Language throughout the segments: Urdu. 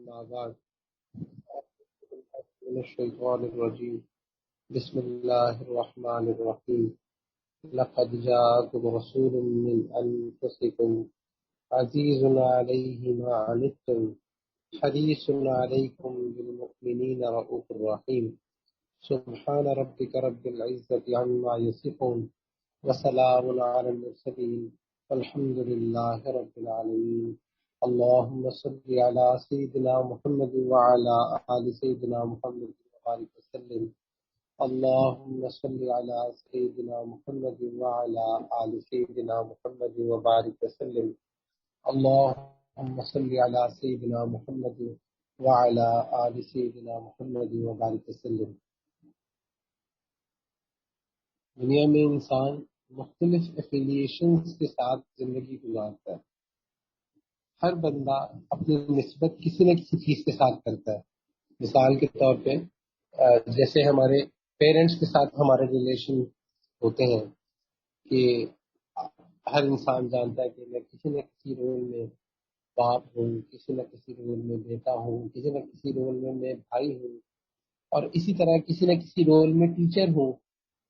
أما بعد من الشيطان الرجيم بسم الله الرحمن الرحيم لقد جاءكم رسول من أنفسكم عزيز عليه ما عنتم حريص عليكم بالمؤمنين رؤوف رحيم سبحان ربك رب العزة عما يصفون وسلام على المرسلين والحمد لله رب العالمين اللهم صل على سيدنا محمد وعلى آل سيدنا محمد وبارك وسلم اللهم صل على سيدنا محمد وعلى آل سيدنا محمد وبارك وسلم اللهم صل على سيدنا محمد وعلى آل سيدنا محمد وبارك وسلم۔ دنیا میں انسان مختلف ایفیلیشنز کے ساتھ زندگی گزارتا ہے۔ ہر بندہ اپنی نسبت کسی نہ کسی چیز کے ساتھ کرتا ہے۔ مثال کے طور پہ جیسے ہمارے پیرنٹس کے ساتھ ہمارے ریلیشن ہوتے ہیں کہ ہر انسان جانتا ہے کہ میں کسی نہ کسی رول میں باپ ہوں، کسی نہ کسی رول میں بیٹا ہوں، کسی نہ کسی رول میں بھائی ہوں، اور اسی طرح کسی نہ کسی رول میں ٹیچر ہوں،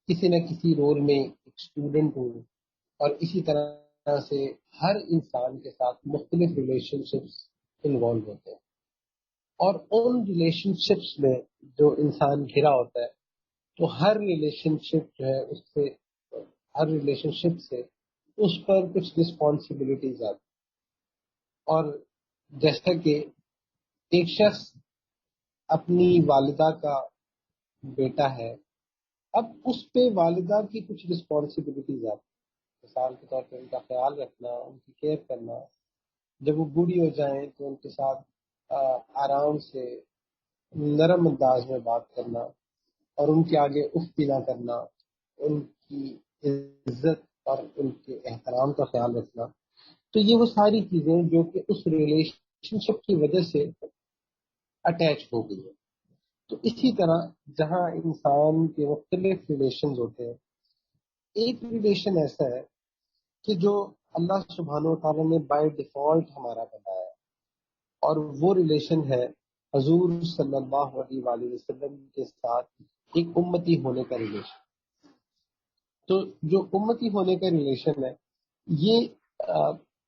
کسی نہ کسی رول میں ایک اسٹوڈنٹ ہوں، اور اسی طرح سے ہر انسان کے ساتھ مختلف ریلیشن شپس انوالو ہوتے ہیں، اور ان ریلیشن شپس میں جو انسان گھرا ہوتا ہے تو ہر ریلیشن شپ جو ہے ہر ریلیشن شپ سے اس پر کچھ رسپانسبلٹیز آتی، اور جیسا کہ ایک شخص اپنی والدہ کا بیٹا ہے، اب اس پہ والدہ کی کچھ رسپانسبلٹیز آتی، مثال کے طور پہ ان کا خیال رکھنا، ان کی کیئر کرنا، جب وہ بوڑھی ہو جائیں تو ان کے ساتھ آرام سے نرم انداز میں بات کرنا، اور ان کے آگے اف بھی نہ کرنا، ان کی عزت اور ان کے احترام کا خیال رکھنا۔ تو یہ وہ ساری چیزیں جو کہ اس ریلیشن شپ کی وجہ سے اٹیچ ہو گئی ہے۔ تو اسی طرح جہاں انسان کے مختلف ریلیشنز ہوتے ہیں، ایک ریلیشن ایسا ہے کہ جو اللہ سبحانہ و تعالیٰ نے بائی ڈیفالٹ ہمارا بنایا ہے، اور وہ ریلیشن ہے حضور صلی اللہ علیہ وآلہ وسلم کے ساتھ ایک امتی ہونے کا ریلیشن۔ تو جو امتی ہونے کا ریلیشن ہے یہ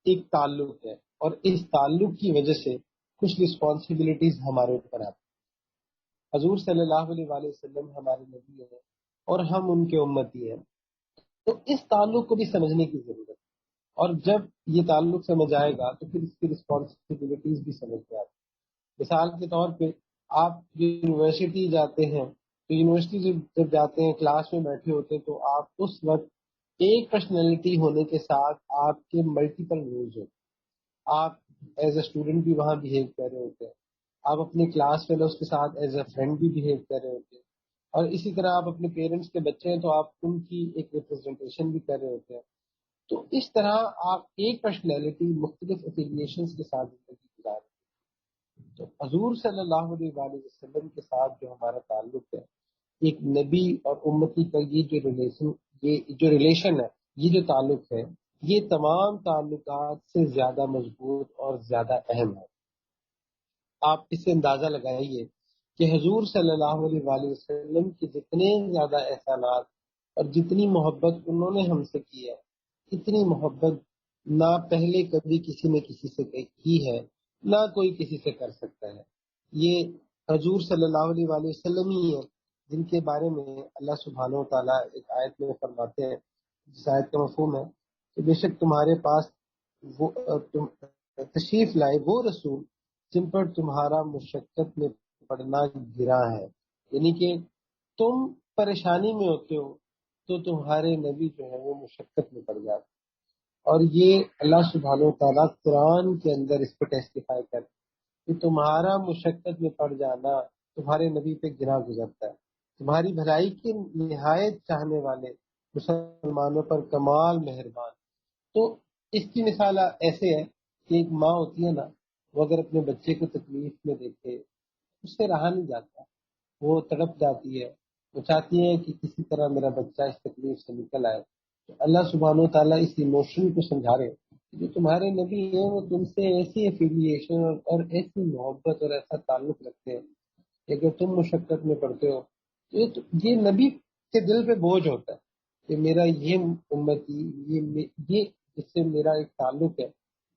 ایک تعلق ہے، اور اس تعلق کی وجہ سے کچھ رسپانسبلٹیز ہمارے اوپر آتی ہیں۔ حضور صلی اللہ علیہ وآلہ وسلم ہمارے نبی ہیں اور ہم ان کے امتی ہیں، تو اس تعلق کو بھی سمجھنے کی ضرورت ہے، اور جب یہ تعلق سمجھ آئے گا تو پھر اس کی رسپانسبلٹیز بھی سمجھ میں آتی ہیں۔ مثال کے طور پہ آپ یونیورسٹی جاتے ہیں، تو یونیورسٹی جب جاتے ہیں، کلاس میں بیٹھے ہوتے ہیں، تو آپ اس وقت ایک پرسنالٹی ہونے کے ساتھ آپ کے ملٹیپل رولز ہوتے ہیں۔ آپ ایز اے اسٹوڈنٹ بھی وہاں بہیو کر رہے ہوتے ہیں، آپ اپنے کلاس فیلوز کے ساتھ ایز اے فرینڈ بھی بہیو کر رہے ہوتے ہیں، اور اسی طرح آپ اپنے پیرنٹس کے بچے ہیں تو آپ ان کی ایک ریپرزنٹیشن بھی کر رہے ہوتے ہیں۔ تو اس طرح آپ ایک پرسنالٹی مختلف ایفیلیشنز کے ساتھ زندگی گزار رہے ہیں۔ تو حضور صلی اللہ علیہ وآلہ وسلم کے ساتھ جو ہمارا تعلق ہے، ایک نبی اور امتی کا یہ جو ریلیشن ہے، یہ جو تعلق ہے، یہ تمام تعلقات سے زیادہ مضبوط اور زیادہ اہم ہے۔ آپ اس سے اندازہ لگائیے کہ حضور صلی اللہ علیہ وآلہ وسلم کے جتنے زیادہ احسانات اور جتنی محبت انہوں نے ہم سے کی ہے، اتنی محبت نہ پہلے کبھی کسی نے کسی سے کی ہے، نہ کوئی کسی سے کر سکتا ہے۔ یہ حضور صلی اللہ علیہ وآلہ وسلم ہی ہیں جن کے بارے میں اللہ سبحانہ و تعالیٰ ایک آیت میں فرماتے ہیں، جس آیت کا مفہوم ہے کہ بے شک تمہارے پاس وہ تشریف لائے وہ رسول جن پر تمہارا مشقت میں پڑنا گرا ہے، یعنی کہ تم پریشانی میں ہوتے ہو تو تمہارے نبی جو ہے وہ مشقت میں پڑ جاتے، اور یہ اللہ سبحانہ و تعالیٰ قرآن کے اندر اس کو ٹیسٹیفائی کرتے کہ تمہارا مشقت میں پڑ جانا تمہارے نبی پہ گرا گزرتا ہے۔ تمہاری بھلائی کے نہایت چاہنے والے، مسلمانوں پر کمال مہربان۔ تو اس کی مثال ایسے ہے کہ ایک ماں ہوتی ہے نا، وہ اگر اپنے بچے کو تکلیف میں دیکھے اس سے رہا نہیں جاتا، وہ تڑپ جاتی ہے، وہ چاہتی ہے کہ کسی طرح میرا بچہ اس تکلیف سے نکل آئے۔ تو اللہ سبحانہ و تعالیٰ اس ایموشن کو سمجھا رہے جو تمہارے نبی ہیں وہ تم سے ایسی ایفیلیشن اور ایسی محبت اور ایسا تعلق رکھتے ہیں کہ اگر تم مشقت میں پڑتے ہو تو یہ نبی کے دل پہ بوجھ ہوتا ہے کہ میرا یہ امتی، یہ جس سے میرا ایک تعلق ہے،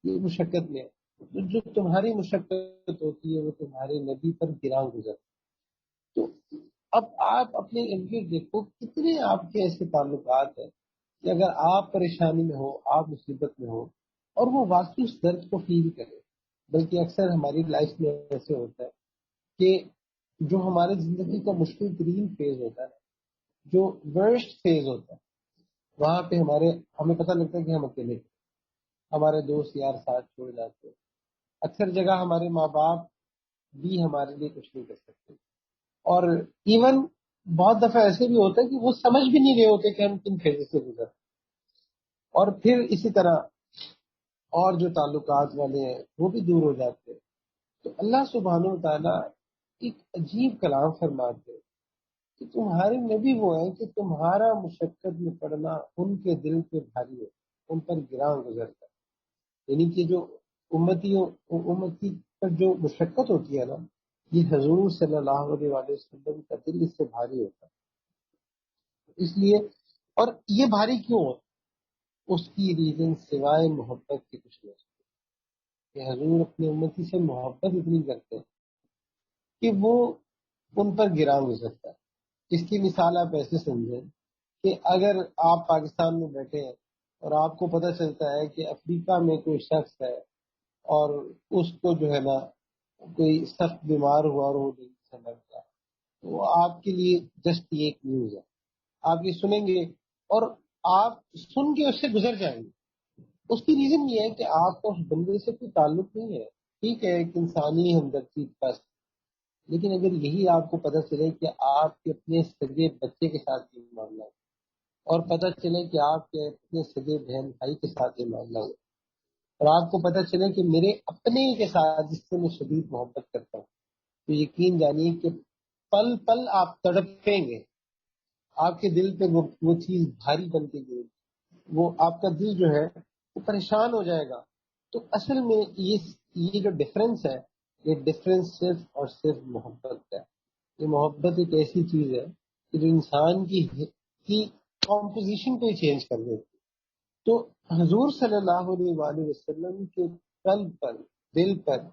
یہ مشقت میں ہے، تو جو تمہاری مشقت ہوتی ہے وہ تمہارے نبی پر گراں گزرتی ہے۔ تو اب آپ اپنے ارد گرد دیکھو کتنے آپ کے ایسے تعلقات ہیں کہ اگر آپ پریشانی میں ہو، آپ مصیبت میں ہو اور وہ واقعی اس درد کو فیل کرے، بلکہ اکثر ہماری لائف میں ایسے ہوتا ہے کہ جو ہمارے زندگی کا مشکل ترین فیز ہوتا ہے، جو ورسٹ فیز ہوتا ہے، وہاں پہ ہمیں پتہ لگتا ہے کہ ہم اکیلے ہیں، ہمارے دوست یار ساتھ چھوڑ جاتے ہیں، اکثر جگہ ہمارے ماں باپ بھی ہمارے لیے کچھ نہیں کر سکتے، اور ایون بہت دفعہ ایسے بھی ہوتا ہے کہ وہ سمجھ بھی نہیں رہے ہوتے کہ ہم کن فیز سے گزر، اور پھر اسی طرح اور جو تعلقات والے ہیں وہ بھی دور ہو جاتے ہیں۔ تو اللہ سبحانہ و تعالیٰ ایک عجیب کلام فرماتے ہیں کہ تمہارے نبی وہ ہیں کہ تمہارا مشقت میں پڑنا ان کے دل پہ بھاری ہے، ان پر گراں گزرتا ہے، یعنی کہ جو امتی پر جو مشقت ہوتی ہے نا، یہ حضور صلی اللہ علیہ وآلہ وسلم کا دل اس سے بھاری ہوتا ہے۔ اس لیے، اور یہ بھاری کیوں ہو؟ اس کی ریزن سوائے محبت کی کچھ نہیں، کہ حضور اپنے امتی سے محبت اتنی کرتے ہیں کہ وہ ان پر گراں گزرتا ہے۔ اس کی مثال آپ ایسے سمجھیں کہ اگر آپ پاکستان میں بیٹھے ہیں اور آپ کو پتہ چلتا ہے کہ افریقہ میں کوئی شخص ہے اور اس کو جو ہے نا کوئی سخت بیمار ہوا اور وہ دل سے مر گیا، تو وہ آپ کے لیے جسٹ یہ ایک نیوز ہے، آپ یہ سنیں گے اور آپ سن کے اس سے گزر جائیں گے۔ اس کی ریزن یہ ہے کہ آپ کو اس بندے سے کوئی تعلق نہیں ہے، ٹھیک ہے ایک انسانی ہمدردی بس، لیکن اگر یہی آپ کو پتہ چلے کہ آپ کے اپنے سگے بچے کے ساتھ یہ معاملہ ہے، اور پتہ چلے کہ آپ کے اپنے سگے بہن بھائی کے ساتھ یہ معاملہ ہے، اور آپ کو پتہ چلے کہ میرے اپنے ہی کے ساتھ جس سے میں شدید محبت کرتا ہوں، تو یقین جانیے کہ پل پل آپ تڑپیں گے، آپ کے دل پہ وہ چیز بھاری بن کے گرے گی، وہ آپ کا دل جو ہے وہ پریشان ہو جائے گا۔ تو اصل میں یہ جو ڈفرینس ہے، یہ ڈفرینس صرف اور صرف محبت کا ہے۔ یہ محبت ایک ایسی چیز ہے کہ جو انسان کی کمپوزیشن کو ہی چینج کر دیتی ہے۔ تو حضور صلی اللہ علیہ وآلہ وسلم کے قلب پر، دل پر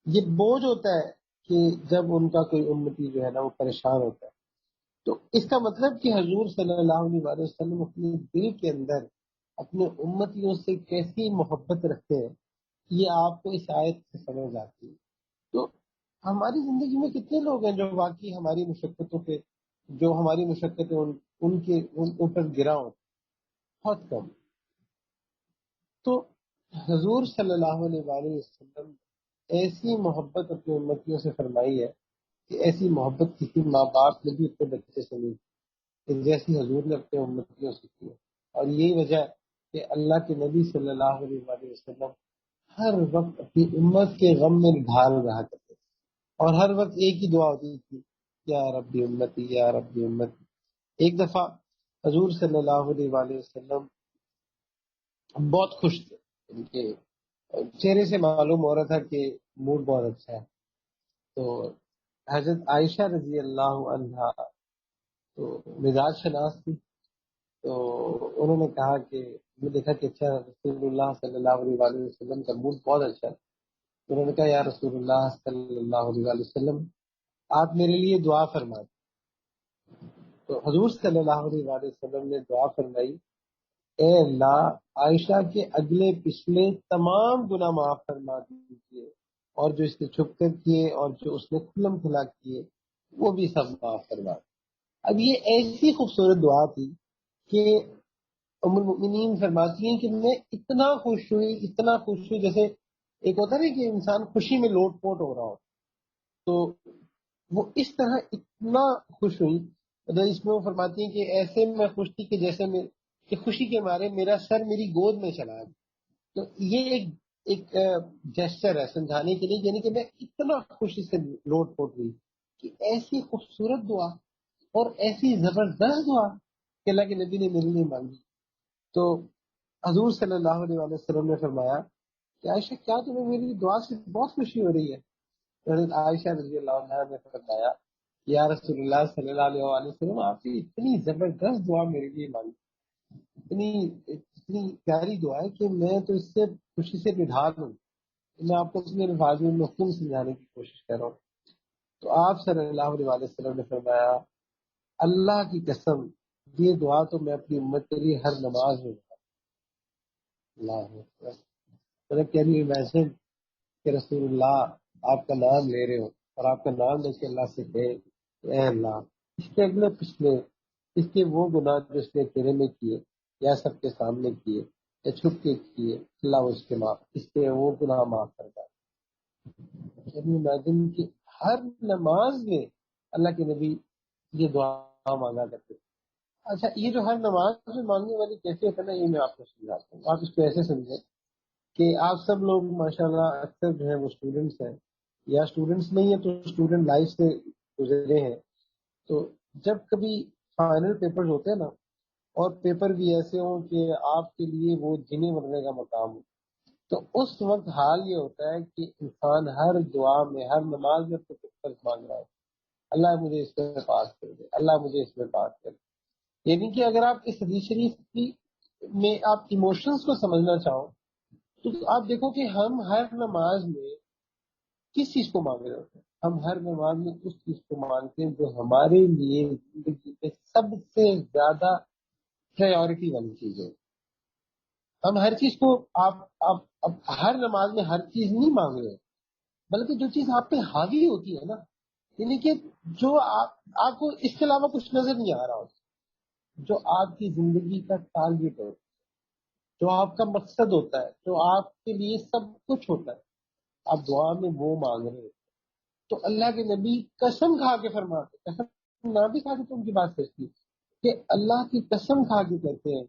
یہ بوجھ ہوتا ہے کہ جب ان کا کوئی امتی جو ہے نا وہ پریشان ہوتا ہے، تو اس کا مطلب کہ حضور صلی اللہ علیہ وآلہ وسلم اپنے دل کے اندر اپنے امتیوں سے کیسی محبت رکھتے ہیں، یہ آپ کو اس آیت سے سمجھ آتی ہے۔ تو ہماری زندگی میں کتنے لوگ ہیں جو واقعی ہماری مشقتوں پہ، جو ہماری مشقتیں ان پر گرا ہوتے، بہت کم۔ تو حضور صلی اللہ علیہ وآلہ وسلم ایسی محبت اپنے امتیوں سے فرمائی ہے کہ ایسی محبت کسی ماں باپ نے بھی اپنے بچے سے نہیں کی جیسی حضور نے اپنے امتیوں سے کی ہے۔ اور یہی وجہ ہے کہ اللہ کے نبی صلی اللہ علیہ وآلہ وسلم ہر وقت اپنی امت کے غم میں ڈھال رہا کرتے تھے، اور ہر وقت ایک ہی دعا ہوتی تھی، یا ربی امتی یا ربی امتی۔ ایک دفعہ حضور صلی اللہ علیہ وآلہ وسلم بہت خوش تھے، ان کے چہرے سے معلوم ہو رہا تھا کہ موڈ بہت اچھا ہے۔ تو حضرت عائشہ رضی اللہ عنہا تو مزاج شناس تھی، تو انہوں نے کہا کہ میں دیکھا کہ اچھا رسول اللہ صلی اللہ علیہ وآلہ وسلم کا موڈ بہت اچھا ہے، تو انہوں نے کہا یا رسول اللہ صلی اللہ علیہ وآلہ وسلم آپ میرے لیے دعا فرمائیں۔ تو حضور صلی اللہ علیہ وآلہ وسلم نے دعا فرمائی، اے اللہ عائشہ کے اگلے پچھلے تمام گناہ معاف فرما دیجیے، اور جو اس نے چھپ کر کیے اور جو اس نے کھلم کھلا کیے وہ بھی سب معاف فرما دیں۔ اب یہ ایسی خوبصورت دعا تھی کہ ام المؤمنین فرماتی ہیں کہ میں اتنا خوش ہوئی، اتنا خوش ہوئی، جیسے ایک ہوتا ہے کہ انسان خوشی میں لوٹ پوٹ ہو رہا ہو، تو وہ اس طرح اتنا خوش ہوئی، اس میں وہ فرماتی ہیں کہ ایسے میں خوش تھی کہ جیسے میں کہ خوشی کے مارے میرا سر میری گود میں چلا گیا۔ تو یہ ایک جیسچر ہے سمجھانے کے لیے، یعنی کہ میں اتنا خوشی سے لوٹ پوٹ ہوئی کہ ایسی خوبصورت دعا اور ایسی زبردست دعا کہ اللہ کے نبی نے میرے لیے مانگی۔ تو حضور صلی اللہ علیہ وسلم نے فرمایا کہ عائشہ کیا تمہیں میری دعا سے بہت خوشی ہو رہی ہے؟ حضرت عائشہ رضی اللہ عنہا نے فرمایا یا رسول اللہ صلی اللہ علیہ وسلم آپ کی اتنی زبردست دعا میرے لیے مانگی، اتنی پیاری دعا ہے کہ میں تو اس سے خوشی سے نڈھال ہوں، میں آپ کو اپنے الفاظ میں مفہوم سمجھانے کی کوشش کر رہا ہوں۔ تو آپ صلی اللہ علیہ وسلم نے فرمایا اللہ کی قسم یہ دعا تو میں اپنی امت کے لیے ہر نماز میں اللہ کین یو امیجن کہ رسول اللہ آپ کا نام لے رہے ہو اور آپ کا نام لے کے اللہ سے کہے اے اللہ اس کے اگلے پچھلے اس کے وہ گناہ جو اس نے تیرے میں کیے یا سب کے سامنے کیے یا چھپ کے کیے اللہ اس کے معاف اس کے وہ گناہ معاف کرتا ہے۔ کین یو امیجن کہ ہر نماز میں اللہ کے نبی یہ دعا مانگا کرتے تھے۔ اچھا یہ جو ہر نماز میں مانگنے والی کیفیت ہے نا یہ میں آپ کو سمجھاتا ہوں، آپ اس کو ایسے سمجھیں کہ آپ سب لوگ ماشاءاللہ اکثر جو ہے وہ اسٹوڈنٹس ہیں یا اسٹوڈنٹس نہیں ہیں تو اسٹوڈنٹ لائف سے گزرے ہیں، تو جب کبھی فائنل پیپر ہوتے ہیں نا اور پیپر بھی ایسے ہوں کہ آپ کے لیے وہ جینے مرنے کا مقام ہو، تو اس وقت حال یہ ہوتا ہے کہ انسان ہر دعا میں ہر نماز میں اپنے پیپر مانگ رہا ہے اللہ مجھے اس میں پاس کر دے، اللہ مجھے اس میں پاس کر دے۔ یعنی کہ اگر آپ اس حدیث شریف کی میں آپ ایموشنز کو سمجھنا چاہو تو آپ دیکھو کہ ہم ہر نماز میں کس چیز کو مانگ رہے ہوتے ہیں؟ ہم ہر نماز میں اس چیز کو مانگتے ہیں جو ہمارے لیے زندگی میں سب سے زیادہ پرائیورٹی والی چیز ہے۔ ہم ہر چیز کو آپ ہر نماز میں ہر چیز نہیں مانگ رہے، بلکہ جو چیز آپ پہ حاوی ہوتی ہے نا، یعنی کہ جو آپ کو اس کے علاوہ کچھ نظر نہیں آ رہا ہوتا، جو آپ کی زندگی کا ٹارگیٹ ہے، جو آپ کا مقصد ہوتا ہے، جو آپ کے لیے سب کچھ ہوتا ہے، آپ دعا میں وہ مانگ رہے ہیں۔ تو اللہ کے نبی قسم کھا کے فرماتے، قسم نہ بھی کھا کے تو ان کی بات سچتی کہ اللہ کی قسم کھا کے کہتے ہیں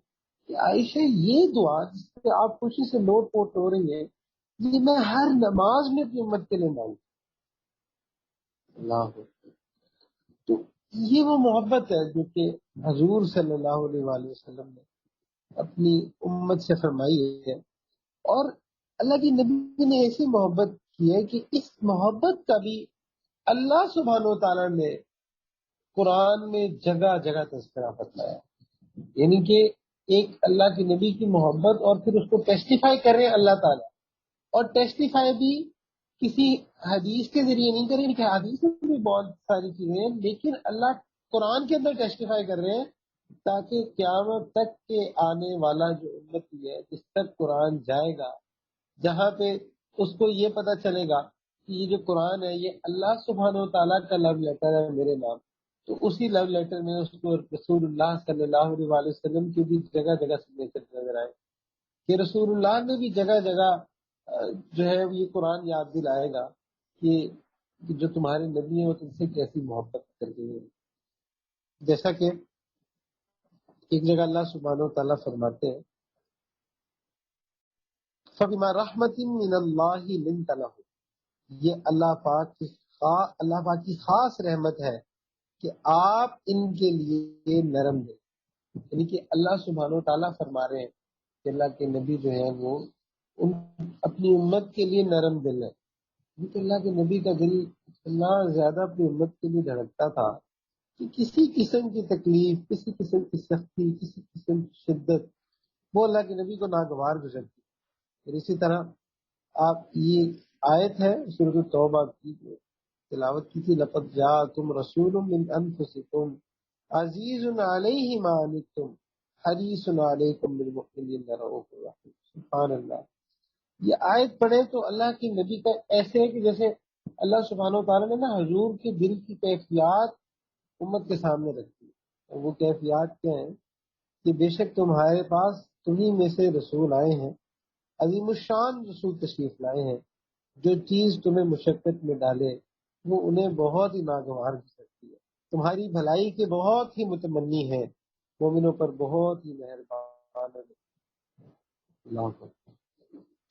کہ عائشہ یہ دعا جس سے آپ خوشی سے لوٹ پوٹ ہو رہی ہے یہ میں ہر نماز میں اپنی امت کے لیے مانگتا ہوں۔ اللہ تو یہ وہ محبت ہے جو کہ حضور صلی اللہ علیہ وآلہ وسلم نے اپنی امت سے فرمائی ہے، اور اللہ کی نبی نے ایسی محبت کی ہے کہ اس محبت کا بھی اللہ سبحانہ و تعالیٰ نے قرآن میں جگہ جگہ تذکرہ فرمایا، یعنی کہ ایک اللہ کے نبی کی محبت اور پھر اس کو ٹیسٹیفائی کر رہے ہیں اللہ تعالیٰ، اور ٹیسٹیفائی بھی کسی حدیث کے ذریعے نہیں کریں کہ حدیث میں بھی بہت ساری چیزیں ہیں، لیکن اللہ قرآن کے اندر ٹیسٹیفائی کر رہے ہیں تاکہ قیامت تک کے آنے والا جو امتی ہے جس تک قرآن جائے گا، جہاں پہ اس کو یہ پتہ چلے گا کہ یہ جو قرآن ہے یہ اللہ سبحانہ و تعالیٰ کا لو لیٹر ہے میرے نام، تو اسی لو لیٹر میں اس کو رسول اللہ صلی اللہ علیہ وسلم کی بھی جگہ جگہ سگنیچر نظر آئے کہ رسول اللہ نے بھی جگہ جگہ جو ہے یہ قرآن یاد دلائے گا کہ جو تمہارے نبی ہیں وہ تم سے کیسی محبت کرتے ہیں۔ جیسا کہ ایک جگہ اللہ سبحانہ و تعالیٰ فرماتے ہیں فَبِمَا رَحْمَةٍ مِّنَ اللَّهِ لِنْتَ لَهُمْ، یہ اللہ پاک کی خاص رحمت ہے کہ آپ ان کے لیے نرم دیں، یعنی کہ اللہ سبحانہ و تعالیٰ فرما رہے ہیں کہ اللہ کے نبی جو ہے وہ اپنی امت کے لیے نرم دل ہے، کیونکہ اللہ کے نبی کا دل اتنا زیادہ اپنی امت کے لیے دھڑکتا تھا کہ کسی قسم کی تکلیف، کسی قسم کی سختی، کسی قسم کی شدت وہ اللہ کے نبی کو ناگوار گزرتی۔ اور اسی طرح آپ یہ آیت ہے سورۃ توبہ کی جو تلاوت کی تھی لقد جاءکم رسول من انفسکم عزیز علیہ ما عنتم حریص علیکم بالمؤمنین رؤوف رحیم۔ سبحان اللہ، یہ آیت پڑھے تو اللہ کی نبی کا ایسے ہے کہ جیسے اللہ سبحانہ و تعالیٰ نے نا حضور کے دل کی کیفیات امت کے سامنے رکھی ہے، اور وہ کیفیات کیا ہیں کہ بے شک تمہارے پاس تمہیں میں سے رسول آئے ہیں، عظیم الشان رسول تشریف لائے ہیں، جو چیز تمہیں مشقت میں ڈالے وہ انہیں بہت ہی ناگوار کر سکتی ہے، تمہاری بھلائی کے بہت ہی متمنی ہیں، مومنوں پر بہت ہی مہربان ہے۔ اللہ اکبر۔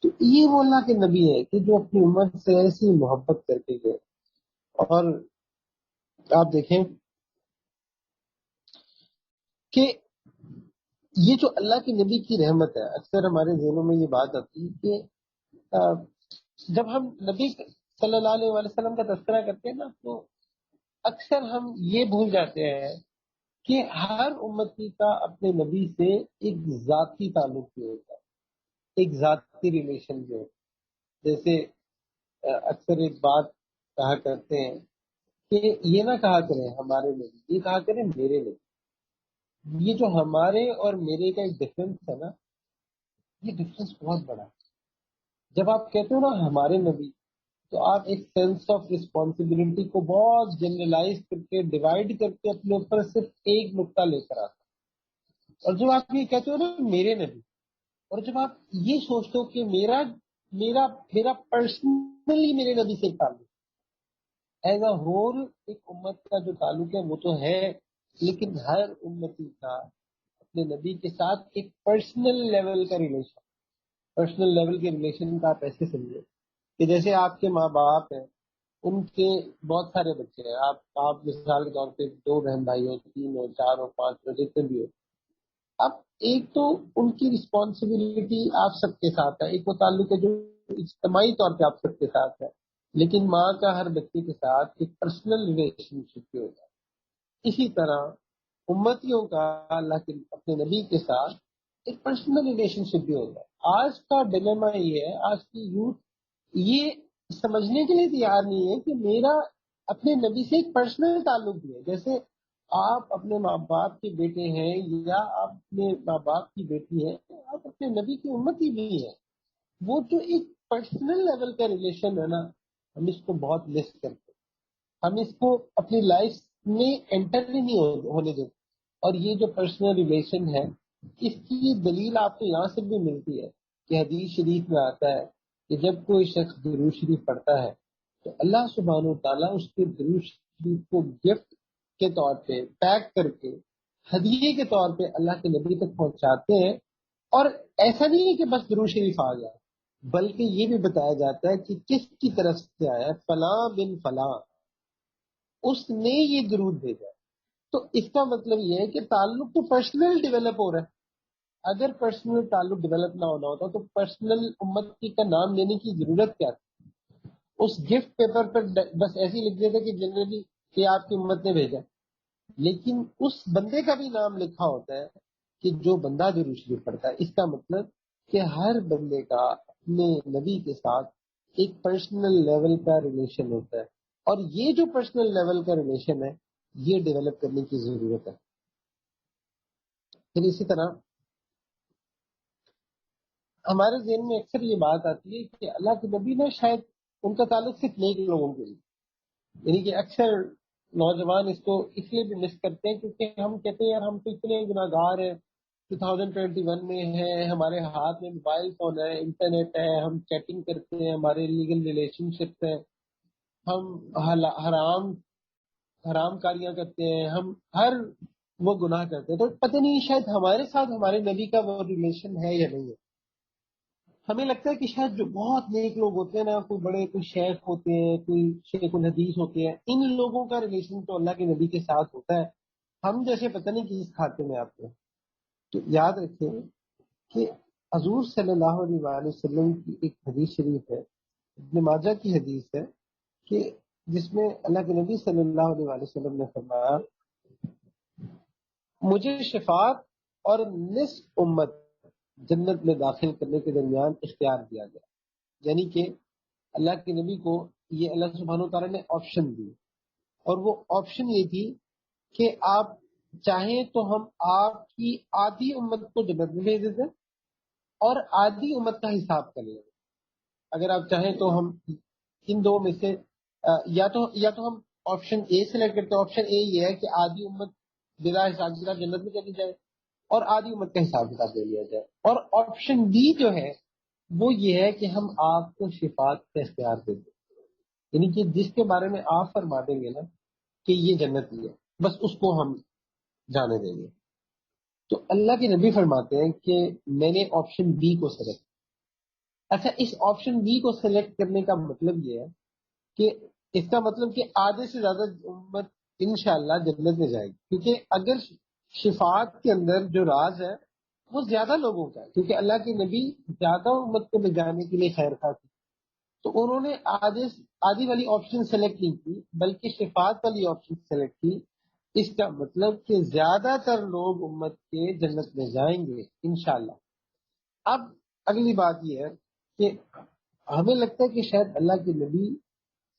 تو یہ وہ اللہ کے نبی ہے کہ جو اپنی امت سے ایسی محبت کر کے گئے، اور آپ دیکھیں کہ یہ جو اللہ کے نبی کی رحمت ہے، اکثر ہمارے ذہنوں میں یہ بات آتی ہے کہ جب ہم نبی صلی اللہ علیہ وسلم کا تذکرہ کرتے ہیں نا، تو اکثر ہم یہ بھول جاتے ہیں کہ ہر امتی کا اپنے نبی سے ایک ذاتی تعلق بھی ہوتا ہے، ایک ذاتی ریلیشن بھی ہوتا ہے۔ جیسے اکثر ایک بات کہا کرتے ہیں کہ یہ نہ کہا کریں ہمارے نبی، یہ کہا کریں میرے نبی۔ یہ جو ہمارے اور میرے کا ایک ڈفرنس ہے نا، یہ ڈفرنس بہت بڑا ہے۔ جب آپ کہتے ہو نا ہمارے نبی، تو آپ ایک سینس آف رسپانسبلٹی کو بہت جنرلائز کر کے ڈیوائڈ کر کے اپنے اوپر صرف ایک نقطہ لے کر آتے ہیں۔ اور جب آپ یہ کہتے ہو نا میرے نبی، اور جب آپ یہ سوچتے ہو کہ میرا میرا میرا پرسنلی میرے نبی سے ایک تعلق ایز اے ہول، ایک امت کا جو تعلق ہے وہ تو ہے، لیکن ہر امتی کا اپنے نبی کے ساتھ ایک پرسنل لیول کا ریلیشن، پرسنل لیول کے ریلیشن کا آپ ایسے سمجھے کہ جیسے آپ کے ماں باپ ہیں، ان کے بہت سارے بچے ہیں، آپ مثال کے طور پہ 2 بہن بھائی ہو، 3 ہو، 4 ہو، 5 ہو، جتنے بھی ہو۔ اب ایک تو ان کی رسپانسبلٹی آپ سب کے ساتھ ہے، ایک وہ تعلق ہے جو اجتماعی طور پہ آپ سب کے ساتھ ہے، لیکن ماں کا ہر بچے کے ساتھ ایک پرسنل ریلیشن شپ بھی ہوتا ہے۔ اسی طرح امتیوں کا اللہ کے اپنے نبی کے ساتھ ایک پرسنل ریلیشن شپ بھی ہوتا ہے۔ آج کا ڈیلیما یہ ہے، آج کی یوتھ یہ سمجھنے کے لیے تیار نہیں ہے کہ میرا اپنے نبی سے ایک پرسنل تعلق بھی ہے۔ جیسے آپ اپنے ماں باپ کے بیٹے ہیں یا آپ اپنے ماں باپ کی بیٹی ہیں، آپ اپنے نبی کی امتی بھی ہیں۔ وہ جو ایک پرسنل لیول کا ریلیشن ہے نا، ہم اس کو بہت مس کرتے ہیں، ہم اس کو اپنی لائف میں انٹر ہی نہیں ہونے دیتے۔ اور یہ جو پرسنل ریلیشن ہے، اس کی دلیل آپ کو یہاں سے بھی ملتی ہے کہ حدیث شریف میں آتا ہے کہ جب کوئی شخص درود شریف پڑھتا ہے تو اللہ سبحانہ و تعالیٰ اس کے درود شریف کو گفٹ کے طور پہ پیک کر کے ہدیے کے طور پہ اللہ کے نبی تک پہنچاتے ہیں۔ اور ایسا نہیں ہے کہ بس درود شریف آ جائے، بلکہ یہ بھی بتایا جاتا ہے کہ کس کی طرف سے آیا ہے، فلاں بن فلاں، اس نے یہ درود بھیجا۔ تو اس کا مطلب یہ ہے کہ تعلق تو پرسنل ڈیولپ ہو رہا ہے۔ اگر پرسنل تعلق ڈیولپ نہ ہونا ہوتا تو پرسنل امتی کا نام لینے کی ضرورت کیا تھی؟ اس گفٹ پیپر پر بس ایسے ہی لکھ دیتے کہ جنرلی کہ آپ کی امت نے بھیجا، لیکن اس بندے کا بھی نام لکھا ہوتا ہے کہ جو بندہ درود شریف پڑھتا ہے۔ اس کا مطلب کہ ہر بندے کا اپنے نبی کے ساتھ ایک پرسنل لیول کا ریلیشن ہوتا ہے، اور یہ جو پرسنل لیول کا ریلیشن ہے یہ ڈیولپ کرنے کی ضرورت ہے۔ پھر اسی طرح ہمارے ذہن میں اکثر یہ بات آتی ہے کہ اللہ کے نبی نے شاید ان کا تعلق صرف نیک لوگوں کے لیے، یعنی کہ اکثر نوجوان اس کو اس لیے بھی مس کرتے ہیں کیونکہ ہم کہتے ہیں یار ہم تو اتنے گناہ گار ہیں، 2021 میں ہے، ہمارے ہاتھ میں موبائل فون ہے، انٹرنیٹ ہے، ہم چیٹنگ کرتے ہیں، ہمارے لیگل ریلیشن شپ ہیں، ہم حرام حرام کاریاں کرتے ہیں، ہم ہر وہ گناہ کرتے ہیں، تو پتہ نہیں شاید ہمارے ساتھ ہمارے نبی کا وہ ریلیشن ہے یا نہیں ہے۔ ہمیں لگتا ہے کہ شاید جو بہت نیک لوگ ہوتے ہیں نا، کوئی بڑے کوئی شیخ ہوتے ہیں، کوئی شیخ الحدیث ہوتے ہیں، ان لوگوں کا ریلیشن تو اللہ کے نبی کے ساتھ ہوتا ہے، ہم جیسے پتہ نہیں کس کھاتے میں آتے ہیں۔ تو یاد رکھیں کہ حضور صلی اللہ علیہ وآلہ وسلم کی ایک حدیث شریف ہے، ابن ماجہ کی حدیث ہے، کہ جس میں اللہ کے نبی صلی اللہ علیہ وآلہ وسلم نے فرمایا مجھے شفاعت اور نصف امت جنت میں داخل کرنے کے درمیان اختیار دیا گیا، یعنی کہ اللہ کے نبی کو یہ اللہ سبحانہ و تعالیٰ نے آپشن دی، اور وہ آپشن یہ تھی کہ آپ چاہیں تو ہم آپ کی آدھی امت کو جنت میں بھیج دیتے اور آدھی امت کا حساب کر لیں۔ اگر آپ چاہیں تو ہم ان دو میں سے یا تو ہم آپشن اے سلیکٹ کرتے ہیں۔ آپشن اے یہ ہے کہ آدھی امت بلا حساب کتاب جنت میں چلی جائے اور آدھی امت کا حساب کتاب دے لیا جائے، اور آپشن بی جو ہے وہ یہ ہے کہ ہم آپ کو شفاعت کا اختیار دے دیں، یعنی کہ جس کے بارے میں آپ فرما دیں گے نا کہ یہ جنتی ہے، بس اس کو ہم جانے دیں گے۔ تو اللہ کے نبی فرماتے ہیں کہ میں نے آپشن بی کو سلیکٹ، اچھا اس آپشن بی کو سلیکٹ کرنے کا مطلب یہ ہے کہ اس کا مطلب کہ آدھے سے زیادہ امت انشاءاللہ جنت میں جائے گی، کیونکہ اگر شفاعت کے اندر جو راز ہے وہ زیادہ لوگوں کا ہے، کیونکہ اللہ کے نبی زیادہ امت کو لے جانے کے لیے خیر خواہ تھے، تو انہوں نے آدھی والی آپشن سلیکٹ نہیں کی بلکہ شفاعت والی آپشن سلیکٹ کی۔ اس کا مطلب کہ زیادہ تر لوگ امت کے جنت میں جائیں گے انشاءاللہ۔ اب اگلی بات یہ ہے کہ ہمیں لگتا ہے کہ شاید اللہ کے نبی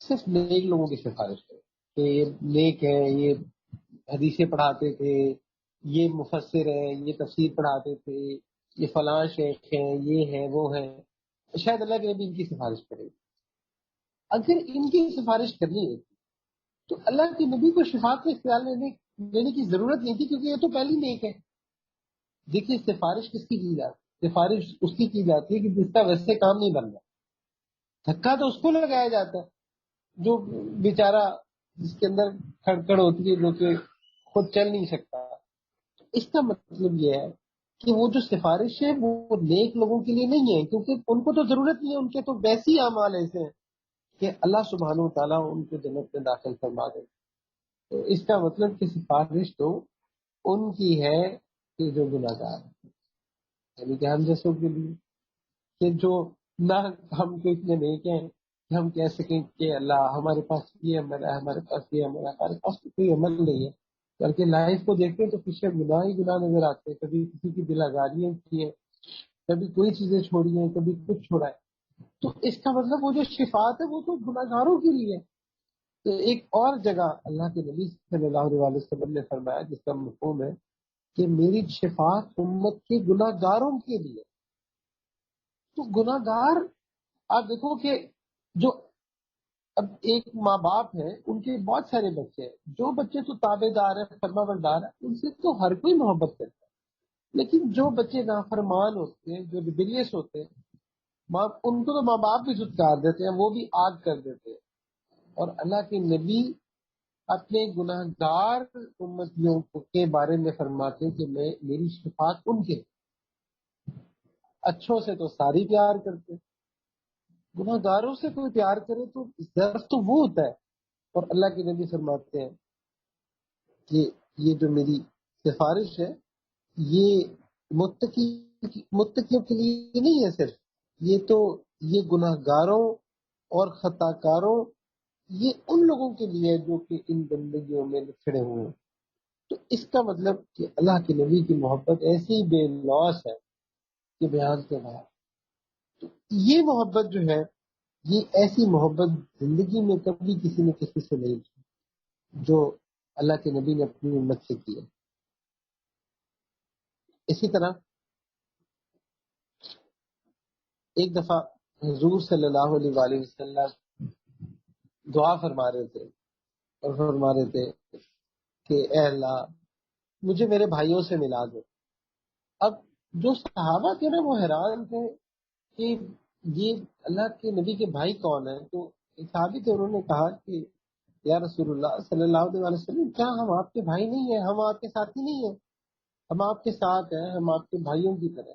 صرف نیک لوگوں کی سفارش کریں کہ یہ نیک ہے، یہ حدیثیں پڑھاتے تھے، یہ مفسر ہیں، یہ تفسیر پڑھاتے تھے، یہ فلاں شیخ ہیں، یہ ہے وہ ہے، شاید اللہ کے نبی ان کی سفارش کرے۔ اگر ان کی سفارش کرنی ہے تو اللہ کے نبی کو شفاعت کا اختیار لینے کی ضرورت نہیں تھی، کیونکہ یہ تو پہلی نیک ہے۔ دیکھیے سفارش کس کی جاتی ہے؟ سفارش اس کی جاتی ہے کہ جس کا ویسے کام نہیں بن رہا، دھکا تو اس کو لگایا جاتا ہے جو بیچارہ جس کے اندر کھڑکڑ ہوتی ہے، جو کہ خود چل نہیں سکتا۔ اس کا مطلب یہ ہے کہ وہ جو سفارش ہے وہ نیک لوگوں کے لیے نہیں ہے، کیونکہ ان کو تو ضرورت نہیں ہے، ان کے تو ویسی اعمال ایسے ہیں کہ اللہ سبحانہ و تعالیٰ ان کو جنت میں داخل فرما دے۔ تو اس کا مطلب کہ سفارش تو ان کی ہے کہ جو گناہ گار ہیں، یعنی کہ ہم جیسوں کے لیے، کہ جو نہ ہم کو اتنے نیک ہیں کہ ہم کہہ سکیں کہ اللہ ہمارے پاس یہ عمل ہے، ہمارے پاس یہ عمل ہے، ہمارے پاس تو کوئی عمل نہیں ہے، بلکہ لائف کو دیکھتے ہیں تو پیچھے گناہ ہی گناہ نظر آتے ہیں، کبھی کسی کی دل آزاریاں کی ہیں، کبھی کوئی چیزیں چھوڑی ہیں، کبھی کچھ چھوڑا ہے۔ تو اس کا مطلب وہ جو شفاعت ہے وہ تو گناہ گاروں کے لیے ہے۔ تو ایک اور جگہ اللہ کے نبی صلی اللہ علیہ وسلم نے فرمایا جس کا مفہوم ہے کہ میری شفاعت امت کے گناہ گاروں کے لیے۔ تو گناہ گار، آپ دیکھو کہ جو اب ایک ماں باپ ہے ان کے بہت سارے بچے ہیں، جو بچے تو تابع دار ہیں، فرما بردار ہیں، ان سے تو ہر کوئی محبت کرتا ہے، لیکن جو بچے نافرمان ہوتے ہیں، جو ریبیلیس ہوتے ہیں، ان کو تو ماں باپ بھی دھتکار دیتے ہیں، وہ بھی آگ کر دیتے ہیں۔ اور اللہ کے نبی اپنے گناہ گار امتیوں کے بارے میں فرماتے ہیں کہ میری شفاعت ان کے، اچھوں سے تو ساری پیار کرتے ہیں، گناہ گاروں سے کوئی پیار کرے تو درد تو وہ ہوتا ہے۔ اور اللہ کے نبی فرماتے ہیں کہ یہ جو میری سفارش ہے یہ متقیوں کے لیے نہیں ہے صرف، یہ گناہ گاروں اور خطا کاروں، یہ ان لوگوں کے لیے ہے جو کہ ان بندگیوں میں لکھڑے ہوئے ہیں۔ تو اس کا مطلب کہ اللہ کے نبی کی محبت ایسی بے لوث ہے کہ بیان کے باہر۔ تو یہ محبت جو ہے، یہ ایسی محبت زندگی میں کبھی کسی نے کسی سے نہیں کی جو اللہ کے نبی نے اپنی امت سے کی ہے۔ اسی طرح ایک دفعہ حضور صلی اللہ علیہ وآلہ وسلم دعا فرما رہے تھے اور فرما رہے تھے کہ اے اللہ مجھے میرے بھائیوں سے ملا دو۔ اب جو صحابہ تھے نا وہ حیران تھے کہ یہ اللہ کے نبی کے بھائی کون ہیں؟ تو ایک صحابی تھے، انہوں نے کہا کہ یا رسول اللہ صلی اللہ علیہ وسلم، کیا ہم آپ کے بھائی نہیں ہیں؟ ہم آپ کے ساتھی نہیں ہیں؟ ہم آپ کے ساتھ ہیں، ہم آپ کے بھائیوں کی طرح۔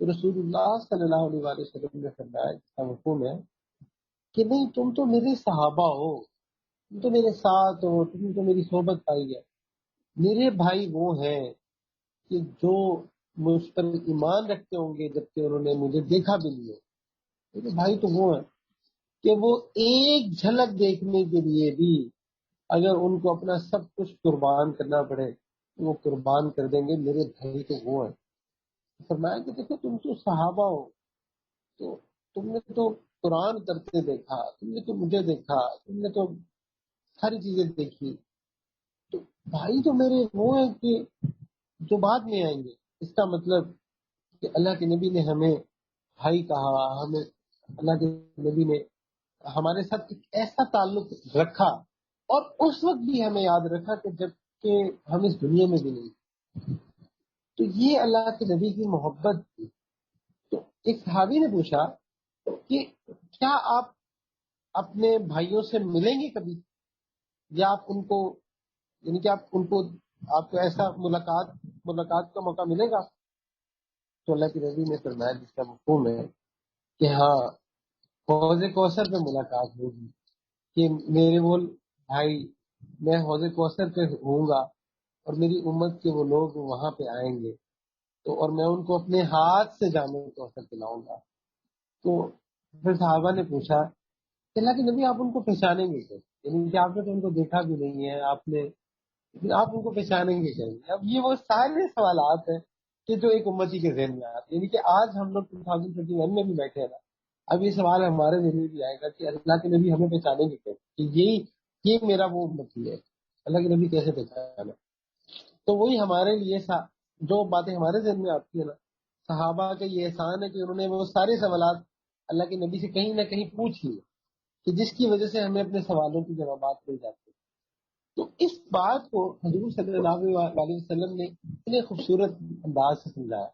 تو رسول اللہ صلی اللہ علیہ وسلم نے فرمایا، جس کا مفہوم ہے کہ نہیں، تم تو میرے صحابہ ہو، تم تو میرے ساتھ ہو، تم تو میری صحبت پائی ہے۔ میرے بھائی وہ ہیں کہ جو مجھ پر ایمان رکھتے ہوں گے جبکہ انہوں نے مجھے دیکھا بھی نہیں ہے۔ میرے بھائی تو وہ ہیں کہ وہ ایک جھلک دیکھنے کے لیے بھی اگر ان کو اپنا سب کچھ قربان کرنا پڑے تو وہ قربان کر دیں گے۔ میرے بھائی تو وہ ہیں۔ فرمایا کہ دیکھو تم تو صحابہ ہو، تو تم نے تو قرآن کرتے دیکھا، تم نے تو مجھے دیکھا، تم نے تو ساری چیزیں دیکھی، تو بھائی تو میرے وہ ہیں کہ جو بعد میں آئیں گے۔ اس کا مطلب کہ اللہ کے نبی نے ہمیں بھائی کہا، ہمیں اللہ کے نبی نے ہمارے ساتھ ایک ایسا تعلق رکھا، اور اس وقت بھی ہمیں یاد رکھا کہ جب کہ ہم اس دنیا میں بھی نہیں۔ تو یہ اللہ کے نبی کی محبت تھی۔ تو ایک صحابی نے پوچھا کہ کیا آپ اپنے بھائیوں سے ملیں گے کبھی، یا آپ ان کو، یعنی کہ آپ کو ایسا ملاقات کا موقع ملے گا؟ تو اللہ کے نبی نے فرمایا، جس کا مفہوم ہے کہ ہاں، حوض کوثر پہ ملاقات ہوگی، کہ میرے وہ بھائی، میں حوض کوثر پہ ہوں گا اور میری امت کے وہ لوگ وہاں پہ آئیں گے، تو اور میں ان کو اپنے ہاتھ سے جامع کوثر پلاؤں گا. تو پھر صحابہ نے پوچھا کہ اللہ کے نبی آپ ان کو پہچانیں گے کیسے؟ یعنی کہ آپ نے تو ان کو دیکھا بھی نہیں ہے، آپ ان کو پہچانیں گے کیسے؟ اب یہ وہ سارے سوالات ہیں کہ جو ایک امتی کے ذہن میں آتے ہیں. یعنی کہ آج ہم لوگ 2021 میں بھی بیٹھے ہیں نا، اب یہ سوال ہمارے ذہن میں بھی آئے گا کہ اللہ کے نبی ہمیں پہچانیں گے کیسے، کہ یہ میرا وہ امتی ہے، اللہ کے نبی کیسے پہچانا. تو وہی ہمارے لیے جو باتیں ہمارے ذہن میں آتی ہیں نا، صحابہ کا یہ احسان ہے کہ انہوں نے وہ سارے سوالات اللہ کے نبی سے کہیں نہ کہیں پوچھ لیے، کہ جس کی وجہ سے ہمیں اپنے سوالوں کی جوابات مل جاتے ہیں. تو اس بات کو حضور صلی اللہ علیہ وسلم نے اتنے خوبصورت انداز سے سمجھایا.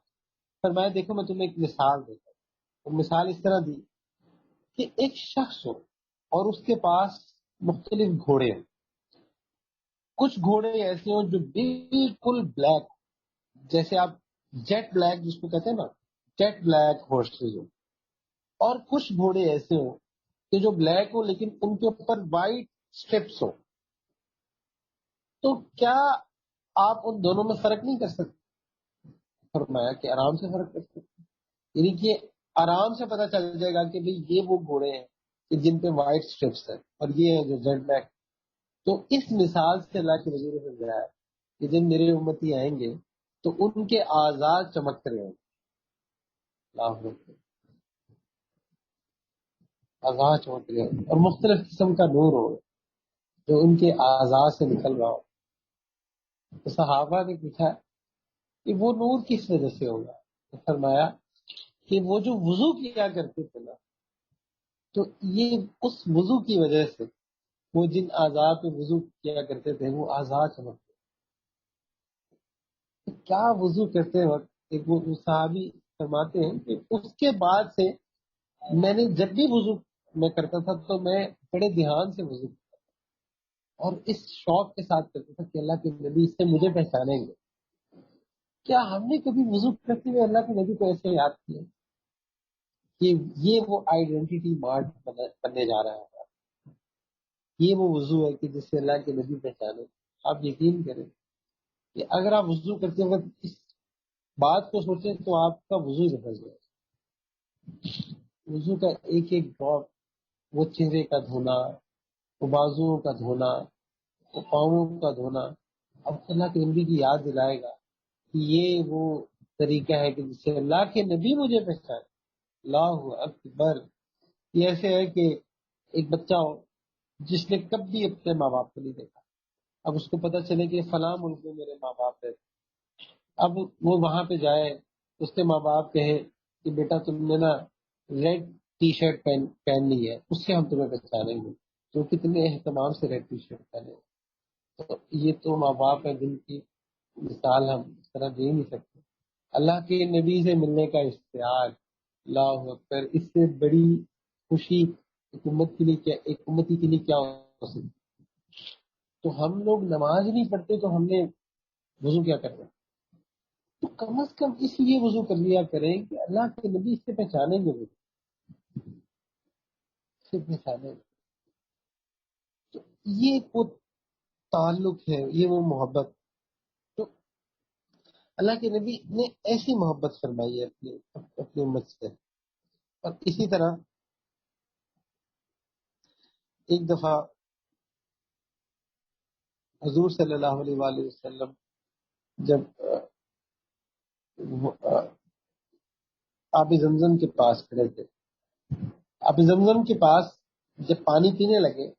فرمایا دیکھو میں تمہیں ایک مثال دیتا ہوں. تو مثال اس طرح دی کہ ایک شخص ہو اور اس کے پاس مختلف گھوڑے ہیں. کچھ گھوڑے ایسے ہوں جو بالکل بلیک، جیسے آپ جیٹ بلیک جس کو کہتے ہیں نا، جیٹ بلیک ہارسز ہو. اور کچھ گھوڑے ایسے ہوں کہ جو بلیک ہو لیکن ان کے اوپر وائٹ اسٹرپس ہو. تو کیا آپ ان دونوں میں فرق نہیں کر سکتے؟ فرمایا کہ آرام سے فرق کر سکتے. یعنی کہ آرام سے پتہ چل جائے گا کہ بھئی یہ وہ گھوڑے ہیں کہ جن پہ وائٹ اسٹرپس ہیں اور یہ ہے جو جیٹ بلیک. تو اس مثال سے اللہ کے وزیر نے سمجھایا کہ جب میرے امتی آئیں گے تو ان کے آزاد چمک رہے ہوں. اللہ اکبر. آزاد چمک رہے ہوں اور مختلف قسم کا نور ہو جو ان کے آزاد سے نکل رہا ہو. تو صحابہ نے پوچھا کہ وہ نور کس وجہ سے ہوگا؟ تو فرمایا کہ وہ جو وضو کیا کرتے تھے نا، تو یہ اس وضو کی وجہ سے وہ جن اعضاء پہ وضو کیا کرتے تھے وہ اعضاء چمکتے. کیا وضو کرتے وقت ایک وہ صحابی فرماتے ہیں کہ اس کے بعد سے میں نے جب بھی وضو میں کرتا تھا تو میں بڑے دھیان سے وضو کرتا اور اس شوق کے ساتھ کرتا تھا کہ اللہ کے نبی اس سے مجھے پہچانیں گے. کیا ہم نے کبھی وضو کرتے ہوئے اللہ کے نبی کو ایسے یاد کیا کہ یہ وہ آئیڈینٹی مارک بننے جا رہا ہے؟ یہ وہ وضو ہے کہ جس سے اللہ کے نبی پہچانے. آپ یقین کریں کہ اگر آپ وضو کرتے وقت اس بات کو سوچیں تو آپ کا وضو بدل جائے. وضو کا ایک ایک ڈراپ، وہ چہرے کا دھونا، وہ بازوؤں کا دھونا، وہ پاؤں کا دھونا، اب اللہ کے نبی کی یاد دلائے گا کہ یہ وہ طریقہ ہے کہ جس سے اللہ کے نبی مجھے پہچانے. اللہ اکبر. یہ ایسے ہے کہ ایک بچہ ہو جس نے کبھی اپنے ماں باپ کو نہیں دیکھا، اب اس کو پتہ چلے کہ فلاں ملک میں میرے ماں باپ ہے. اب وہ وہاں پہ جائے، اس کے ماں باپ کہے کہ بیٹا تم نے نا ریڈ ٹی شرٹ پہننی ہے، اس سے ہم تمہیں پہچانیں گے. تو کتنے اہتمام سے ریڈ ٹی شرٹ پہنے. تو یہ تو ماں باپ ہے جن کی مثال ہم اس طرح دے نہیں سکتے. اللہ کے نبی سے ملنے کا اشتیاق، اللہ اکبر، اس سے بڑی خوشی ایک امت کے لیے کیا، ایک امتی کے لیے کیا ہو سکتی. تو ہم لوگ نماز نہیں پڑھتے تو ہم نے وضو کیا کرنا؟ تو کم از کم اس لیے وضو کر لیا کریں کہ اللہ کے نبی اس سے پہچانیں گے، اس سے پہچانیں گے. تو یہ وہ تعلق ہے، یہ وہ محبت. تو اللہ کے نبی نے ایسی محبت فرمائی ہے اپنی امت سے. اور اسی طرح ایک دفعہ حضور صلی اللہ علیہ وآلہ وسلم جب آب زمزم کے پاس کھڑے تھے، آب زمزم کے پاس جب پانی پینے لگے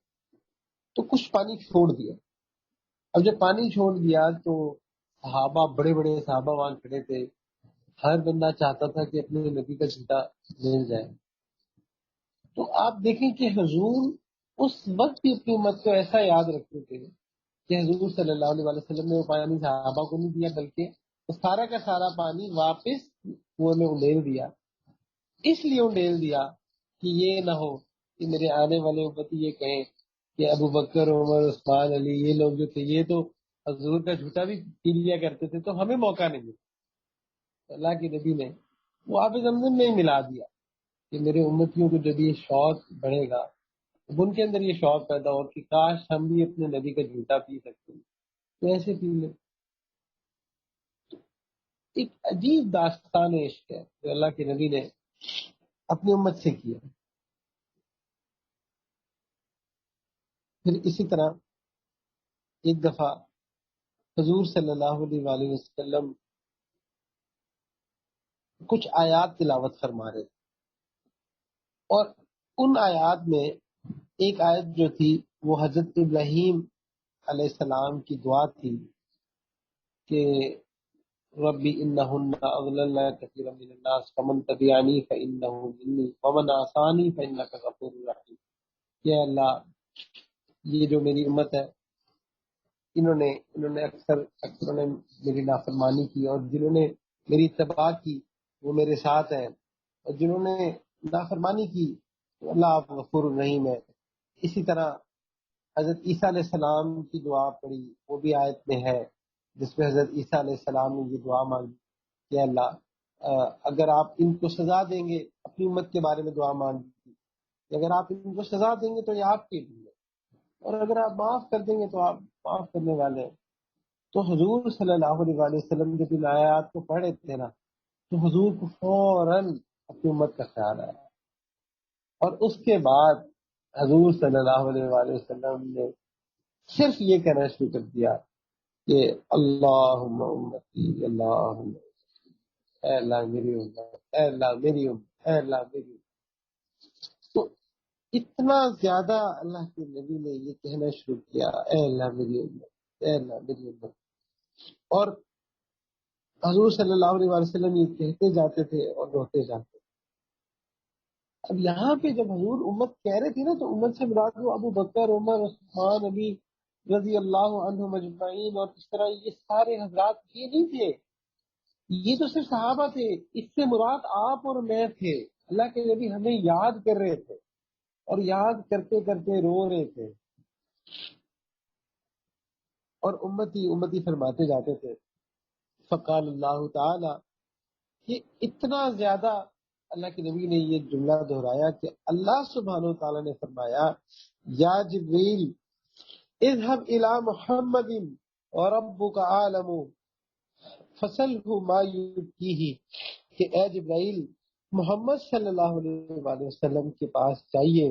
تو کچھ پانی چھوڑ دیا. اب جب پانی چھوڑ دیا تو صحابہ، بڑے بڑے صحابہ وہاں کھڑے تھے. ہر بندہ چاہتا تھا کہ اپنے نبی کا جھوٹا مل جائے. تو آپ دیکھیں کہ حضور اس وقت بھی اپنی امت کو ایسا یاد رکھتے تھے کہ حضور صلی اللہ علیہ وسلم نے وہ پانی صحابہ کو نہیں دیا، بلکہ وہ سارا کا سارا پانی واپس کنویں میں انڈیل دیا. اس لیے انڈیل دیا کہ یہ نہ ہو کہ میرے آنے والے امتی یہ کہیں کہ ابو بکر، عمر، عثمان، علی، یہ لوگ جو تھے یہ تو حضور کا جھوٹا بھی پی لیا کرتے تھے تو ہمیں موقع نہیں ملا. اللہ کے نبی نے وہ آب زمزم میں ملا دیا کہ میرے امتیوں کو جب یہ شوق بڑھے گا، اب ان کے اندر یہ شوق پیدا ہو کہ کاش ہم بھی اپنے نبی کا جھوٹا پی سکتے ہیں، تو ایسے پی لیں. ایک عجیب داستان عشق ہے جو اللہ کے نبی نے اپنی امت سے کیا. پھر اسی طرح ایک دفعہ حضور صلی اللہ علیہ وآلہ وسلم کچھ آیات تلاوت فرما رہے تھے، اور ان آیات میں ایک آیت جو تھی وہ حضرت ابراہیم علیہ السلام کی دعا تھی کہ ربی انہن اضللن کثیرا من الناس فمن تبعنی فانہ منی ومن عصانی فانک غفور رحیم. یا اللہ، یہ جو میری امت ہے، انہوں نے اکثر نے میری نافرمانی کی، اور جنہوں نے میری اتباع کی وہ میرے ساتھ ہیں، اور جنہوں نے نافرمانی کی تو اللہ آپ غفور الرحیم ہے. اسی طرح حضرت عیسیٰ علیہ السلام کی دعا پڑھی، وہ بھی آیت میں ہے جس میں حضرت عیسیٰ علیہ السلام نے یہ دعا مانگی کہ اللہ اگر آپ ان کو سزا دیں گے، اپنی امت کے بارے میں دعا مانگی کہ اگر آپ ان کو سزا دیں گے تو یہ آپ کے لیے، اور اگر آپ معاف کر دیں گے تو آپ معاف کرنے والے ہیں. تو حضور صلی اللہ علیہ وآلہ وسلم جب ان آیات کو پڑھے تھے نا، تو حضور کو فوراً اپنی امت کا خیال آیا، اور اس کے بعد حضور صلی اللہ علیہ وآلہ وسلم نے صرف یہ کہنا شروع کر دیا کہ اللہم امتی، اللہم اے اللہ میری امت، اے اللہ میری امت، اے اللہ میری امت. تو اتنا زیادہ اللہ کے نبی نے یہ کہنا شروع کیا، اے اللہ میری امت، اے اللہ میری امت. اور حضور صلی اللہ علیہ وسلم یہ کہتے جاتے تھے اور روتے جاتے. اب یہاں پہ جب حضور امت کہہ رہے تھے نا، تو امت سے مراد وہ ابو بکر، عمر، عثمان، علی رضی اللہ عنہم اجمعین، اور اس طرح یہ سارے حضرات یہ نہیں تھے، یہ تو صرف صحابہ تھے. اس سے مراد آپ اور میں تھے. اللہ کے نبی ہمیں یاد کر رہے تھے، اور یاد کرتے کرتے رو رہے تھے، اور امتی امتی فرماتے جاتے تھے. فقال اللہ تعالی، کہ اتنا زیادہ اللہ کے نبی نے یہ جملہ دہرایا کہ اللہ سبحانہ و تعالیٰ نے فرمایا یا جبریل اذهب الى محمد وربك عالم فسلہ ما یبکیہ، کہ اے جبرائیل محمد صلی اللہ علیہ وآلہ وسلم کے پاس جائیے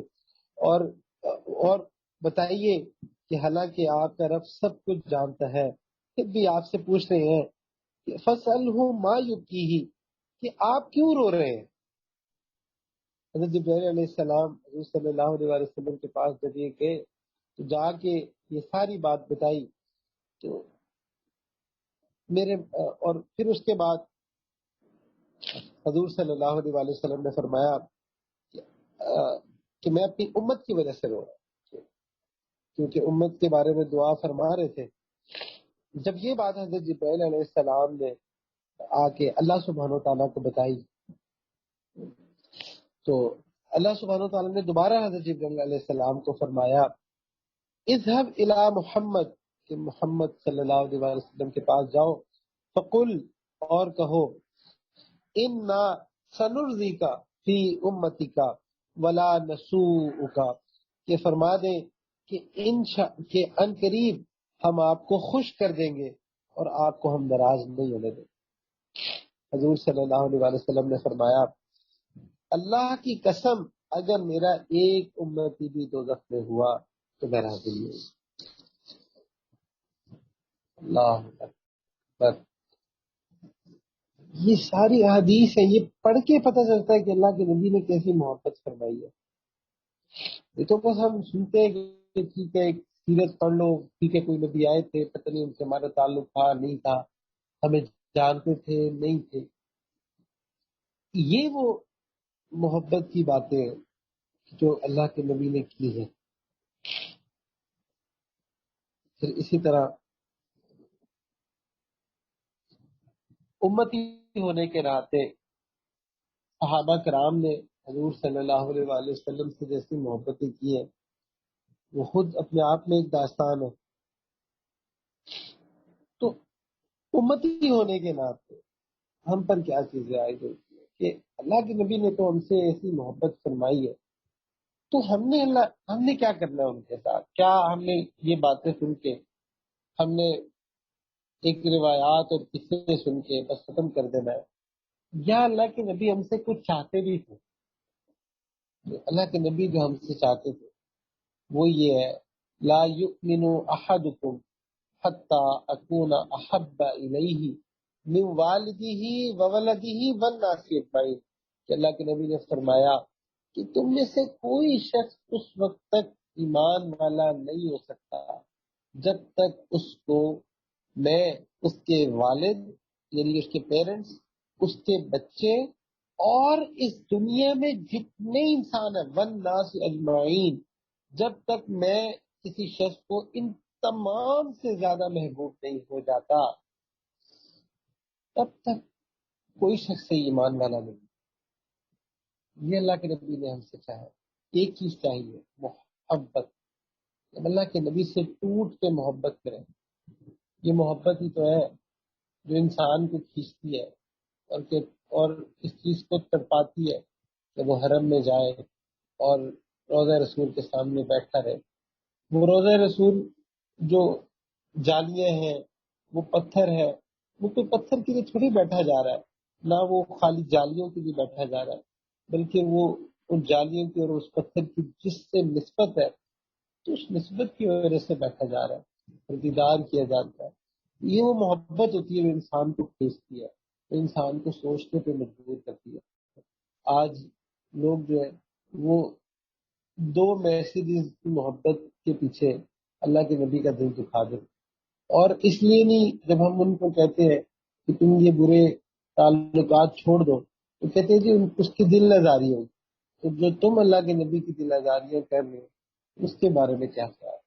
اور بتائیے کہ حالانکہ آپ کا رب سب کچھ جانتا ہے، پھر بھی آپ سے پوچھ رہے ہیں کہ فسلہ ما یبکیہ، کہ آپ کیوں رو رہے ہیں. حضرت جبرائیل علیہ السلام حضور صلی اللہ علیہ وسلم کے پاس جب یہ گئے تو جا کے یہ ساری بات بتائی. تو اور پھر اس کے بعد حضور صلی اللہ علیہ وسلم نے فرمایا کہ میں اپنی امت کی وجہ سے رو رہا ہوں، کیونکہ امت کے بارے میں دعا فرما رہے تھے. جب یہ بات حضرت جبرائیل علیہ السلام نے آ کے اللہ سبحانہ و تعالیٰ کو بتائی، تو اللہ سبحانہ و تعالیٰ نے دوبارہ حضرت جبرائیل علیہ السلام کو فرمایا اذهب الى محمد، کہ محمد صلی اللہ علیہ وسلم کے پاس جاؤ، فقل، اور کہو انا سنرضیک فی امتک ولا نسوءک، کہ فرما دیں کہ ان قریب ہم آپ کو خوش کر دیں گے اور آپ کو ہم ناراض نہیں ہونے دیں. حضور صلی اللہ علیہ وسلم نے فرمایا اللہ کی قسم اگر میرا ایک امتی بھی دوزخ میں ہوا تو میں راضی نہیں ہوں. اللہ اکبر. یہ ساری احادیث ہیں، یہ پڑھ کے پتہ چلتا ہے کہ اللہ کے نبی نے کیسی محبت فرمائی ہے. یہ تو بس ہم سنتے ہیں کہ ٹھیک ہے سیرت پڑھ لو، ٹھیک ہے کوئی نبی آئے تھے، پتہ نہیں ان سے ہمارا تعلق تھا نہیں تھا، ہمیں جانتے تھے نہیں تھے. یہ وہ محبت کی باتیں جو اللہ کے نبی نے کی ہیں. پھر اسی طرح امتی ہونے کے ناطے صحابہ کرام نے حضور صلی اللہ علیہ وآلہ وسلم سے جیسی محبتیں کی ہیں وہ خود اپنے آپ میں ایک داستان ہے. تو امتی ہونے کے ناطے ہم پر کیا چیزیں عائد ہوتی ہیں کہ اللہ کے نبی نے تو ہم سے ایسی محبت فرمائی ہے، تو ہم نے کیا کرنا ہے ان کے ساتھ؟ کیا ہم نے یہ باتیں سن کے ہم نے ایک روایات اور قصے سن کے بس ختم کر دینا ہے. یا اللہ کے نبی ہم سے کچھ چاہتے بھی تھے. اللہ کے نبی جو ہم سے چاہتے تھے وہ یہ ہے، لا یؤمن احدکم حتی اکون احب الیہ من والدہ وولدہ والناس اجمعین، کہ اللہ کے نبی نے فرمایا کہ تم میں سے کوئی شخص اس وقت تک ایمان والا نہیں ہو سکتا جب تک اس کو میں، اس کے والد یعنی اس کے پیرنٹس، اس کے بچے اور اس دنیا میں جتنے انسان ہیں والناس اجمعین، جب تک میں کسی شخص کو ان تمام سے زیادہ محبوب نہیں ہو جاتا تب تک کوئی شخص سے ایمان والا نہیں. یہ اللہ کے نبی نے ہم سے چاہا. ایک چیز چاہیے، محبت. جب اللہ کے نبی سے ٹوٹ کے محبت کریں، یہ محبت ہی تو ہے جو انسان کو کھینچتی ہے اور اس چیز کو تڑپاتی ہے کہ وہ حرم میں جائے اور روضہ رسول کے سامنے بیٹھا رہے. وہ روضہ رسول جو جالیاں ہیں، وہ پتھر ہے، وہ کوئی پتھر کے لیے تھوڑی بیٹھا جا رہا ہے، نہ وہ خالی جالیوں کے لیے بیٹھا جا رہا ہے، بلکہ وہ ان جالیوں کی اور اس پتھر کی جس سے نسبت ہے تو اس نسبت کی وجہ سے بیٹھا جا رہا ہے اور دیدار کیا جاتا ہے. یہ وہ محبت ہوتی ہے جو انسان کو کھینچتی ہے، جو انسان کو سوچنے پہ مجبور کرتی ہے. آج لوگ جو ہے وہ دو میسیجز کی محبت کے پیچھے اللہ کے نبی کا دل دکھا دیں. اور اس لیے نہیں، جب ہم ان کو کہتے ہیں کہ تم یہ برے تعلقات چھوڑ دو تو کہتے ہیں جی اس کی دل آزاری ہوگی. تو جو تم اللہ کے نبی کی دل آزاریاں کر رہے ہو اس کے بارے میں کیا خیال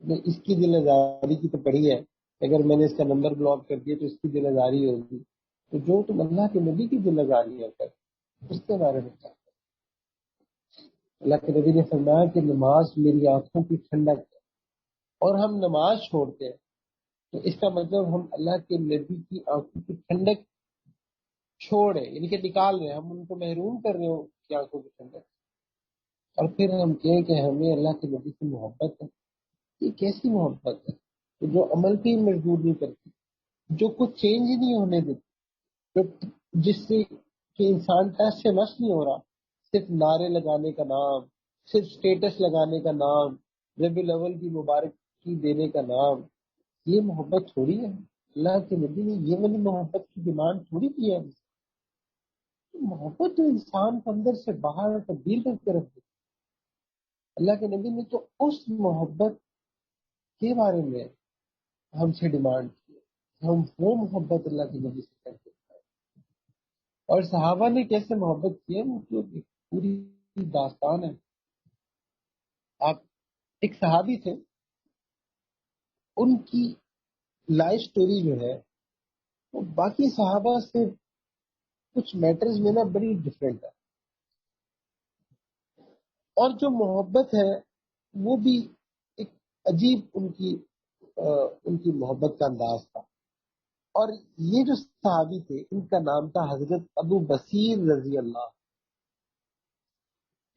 ہے؟ اس کی دل آزاری کی تو پڑھی ہے، اگر میں نے اس کا نمبر بلاک کر دیا تو اس کی دل آزاری ہوگی. تو جو تم اللہ کے نبی کی دل آزاریاں کر اس کے بارے میں کیا؟ اللہ کے نبی نے فرمایا کہ نماز میری آنکھوں کی ٹھنڈک ہے، اور ہم نماز چھوڑتے ہیں تو اس کا مطلب ہم اللہ کے نبی کی آنکھوں کی ٹھنڈک چھوڑ رہے ہیں، یعنی کہ نکال رہے ہیں، ہم ان کو محروم کر رہے ہو کہ آنکھوں کی ٹھنڈک. اور پھر ہم کہیں کہ ہمیں اللہ کے نبی سے محبت ہے. یہ کیسی محبت ہے کہ جو عمل پہ ہی مجبور نہیں کرتی، جو کچھ چینج ہی نہیں ہونے دیتی، جس سے کہ انسان ٹیسٹ سے مس نہیں ہو رہا، صرف نعرے لگانے کا نام، صرف سٹیٹس لگانے کا نام، ربی الاول کی مبارکی دینے کا نام. یہ محبت تھوڑی ہے. اللہ کے نبی نے یہ والی محبت کی ڈیمانڈ تھوڑی کی ہے. محبت تو انسان کو اندر سے باہر تبدیل کر کے رکھ دیتی. اللہ کے نبی نے تو اس محبت کے بارے میں ہم سے ڈیمانڈ کی ہے. ہم وہ محبت اللہ کے نبی سے کرتے ہیں. اور صحابہ نے کیسے محبت کی ہے وہ تو ایک پوری داستان ہے. آپ ایک صحابی تھے، ان کی لائف سٹوری جو ہے وہ باقی صحابہ سے کچھ میٹرز میں نا بڑی ڈفرینٹ ہے. اور جو محبت ہے وہ بھی ایک عجیب ان کی محبت کا انداز تھا. اور یہ جو صحابی تھے ان کا نام تھا حضرت ابو بصیر رضی اللہ.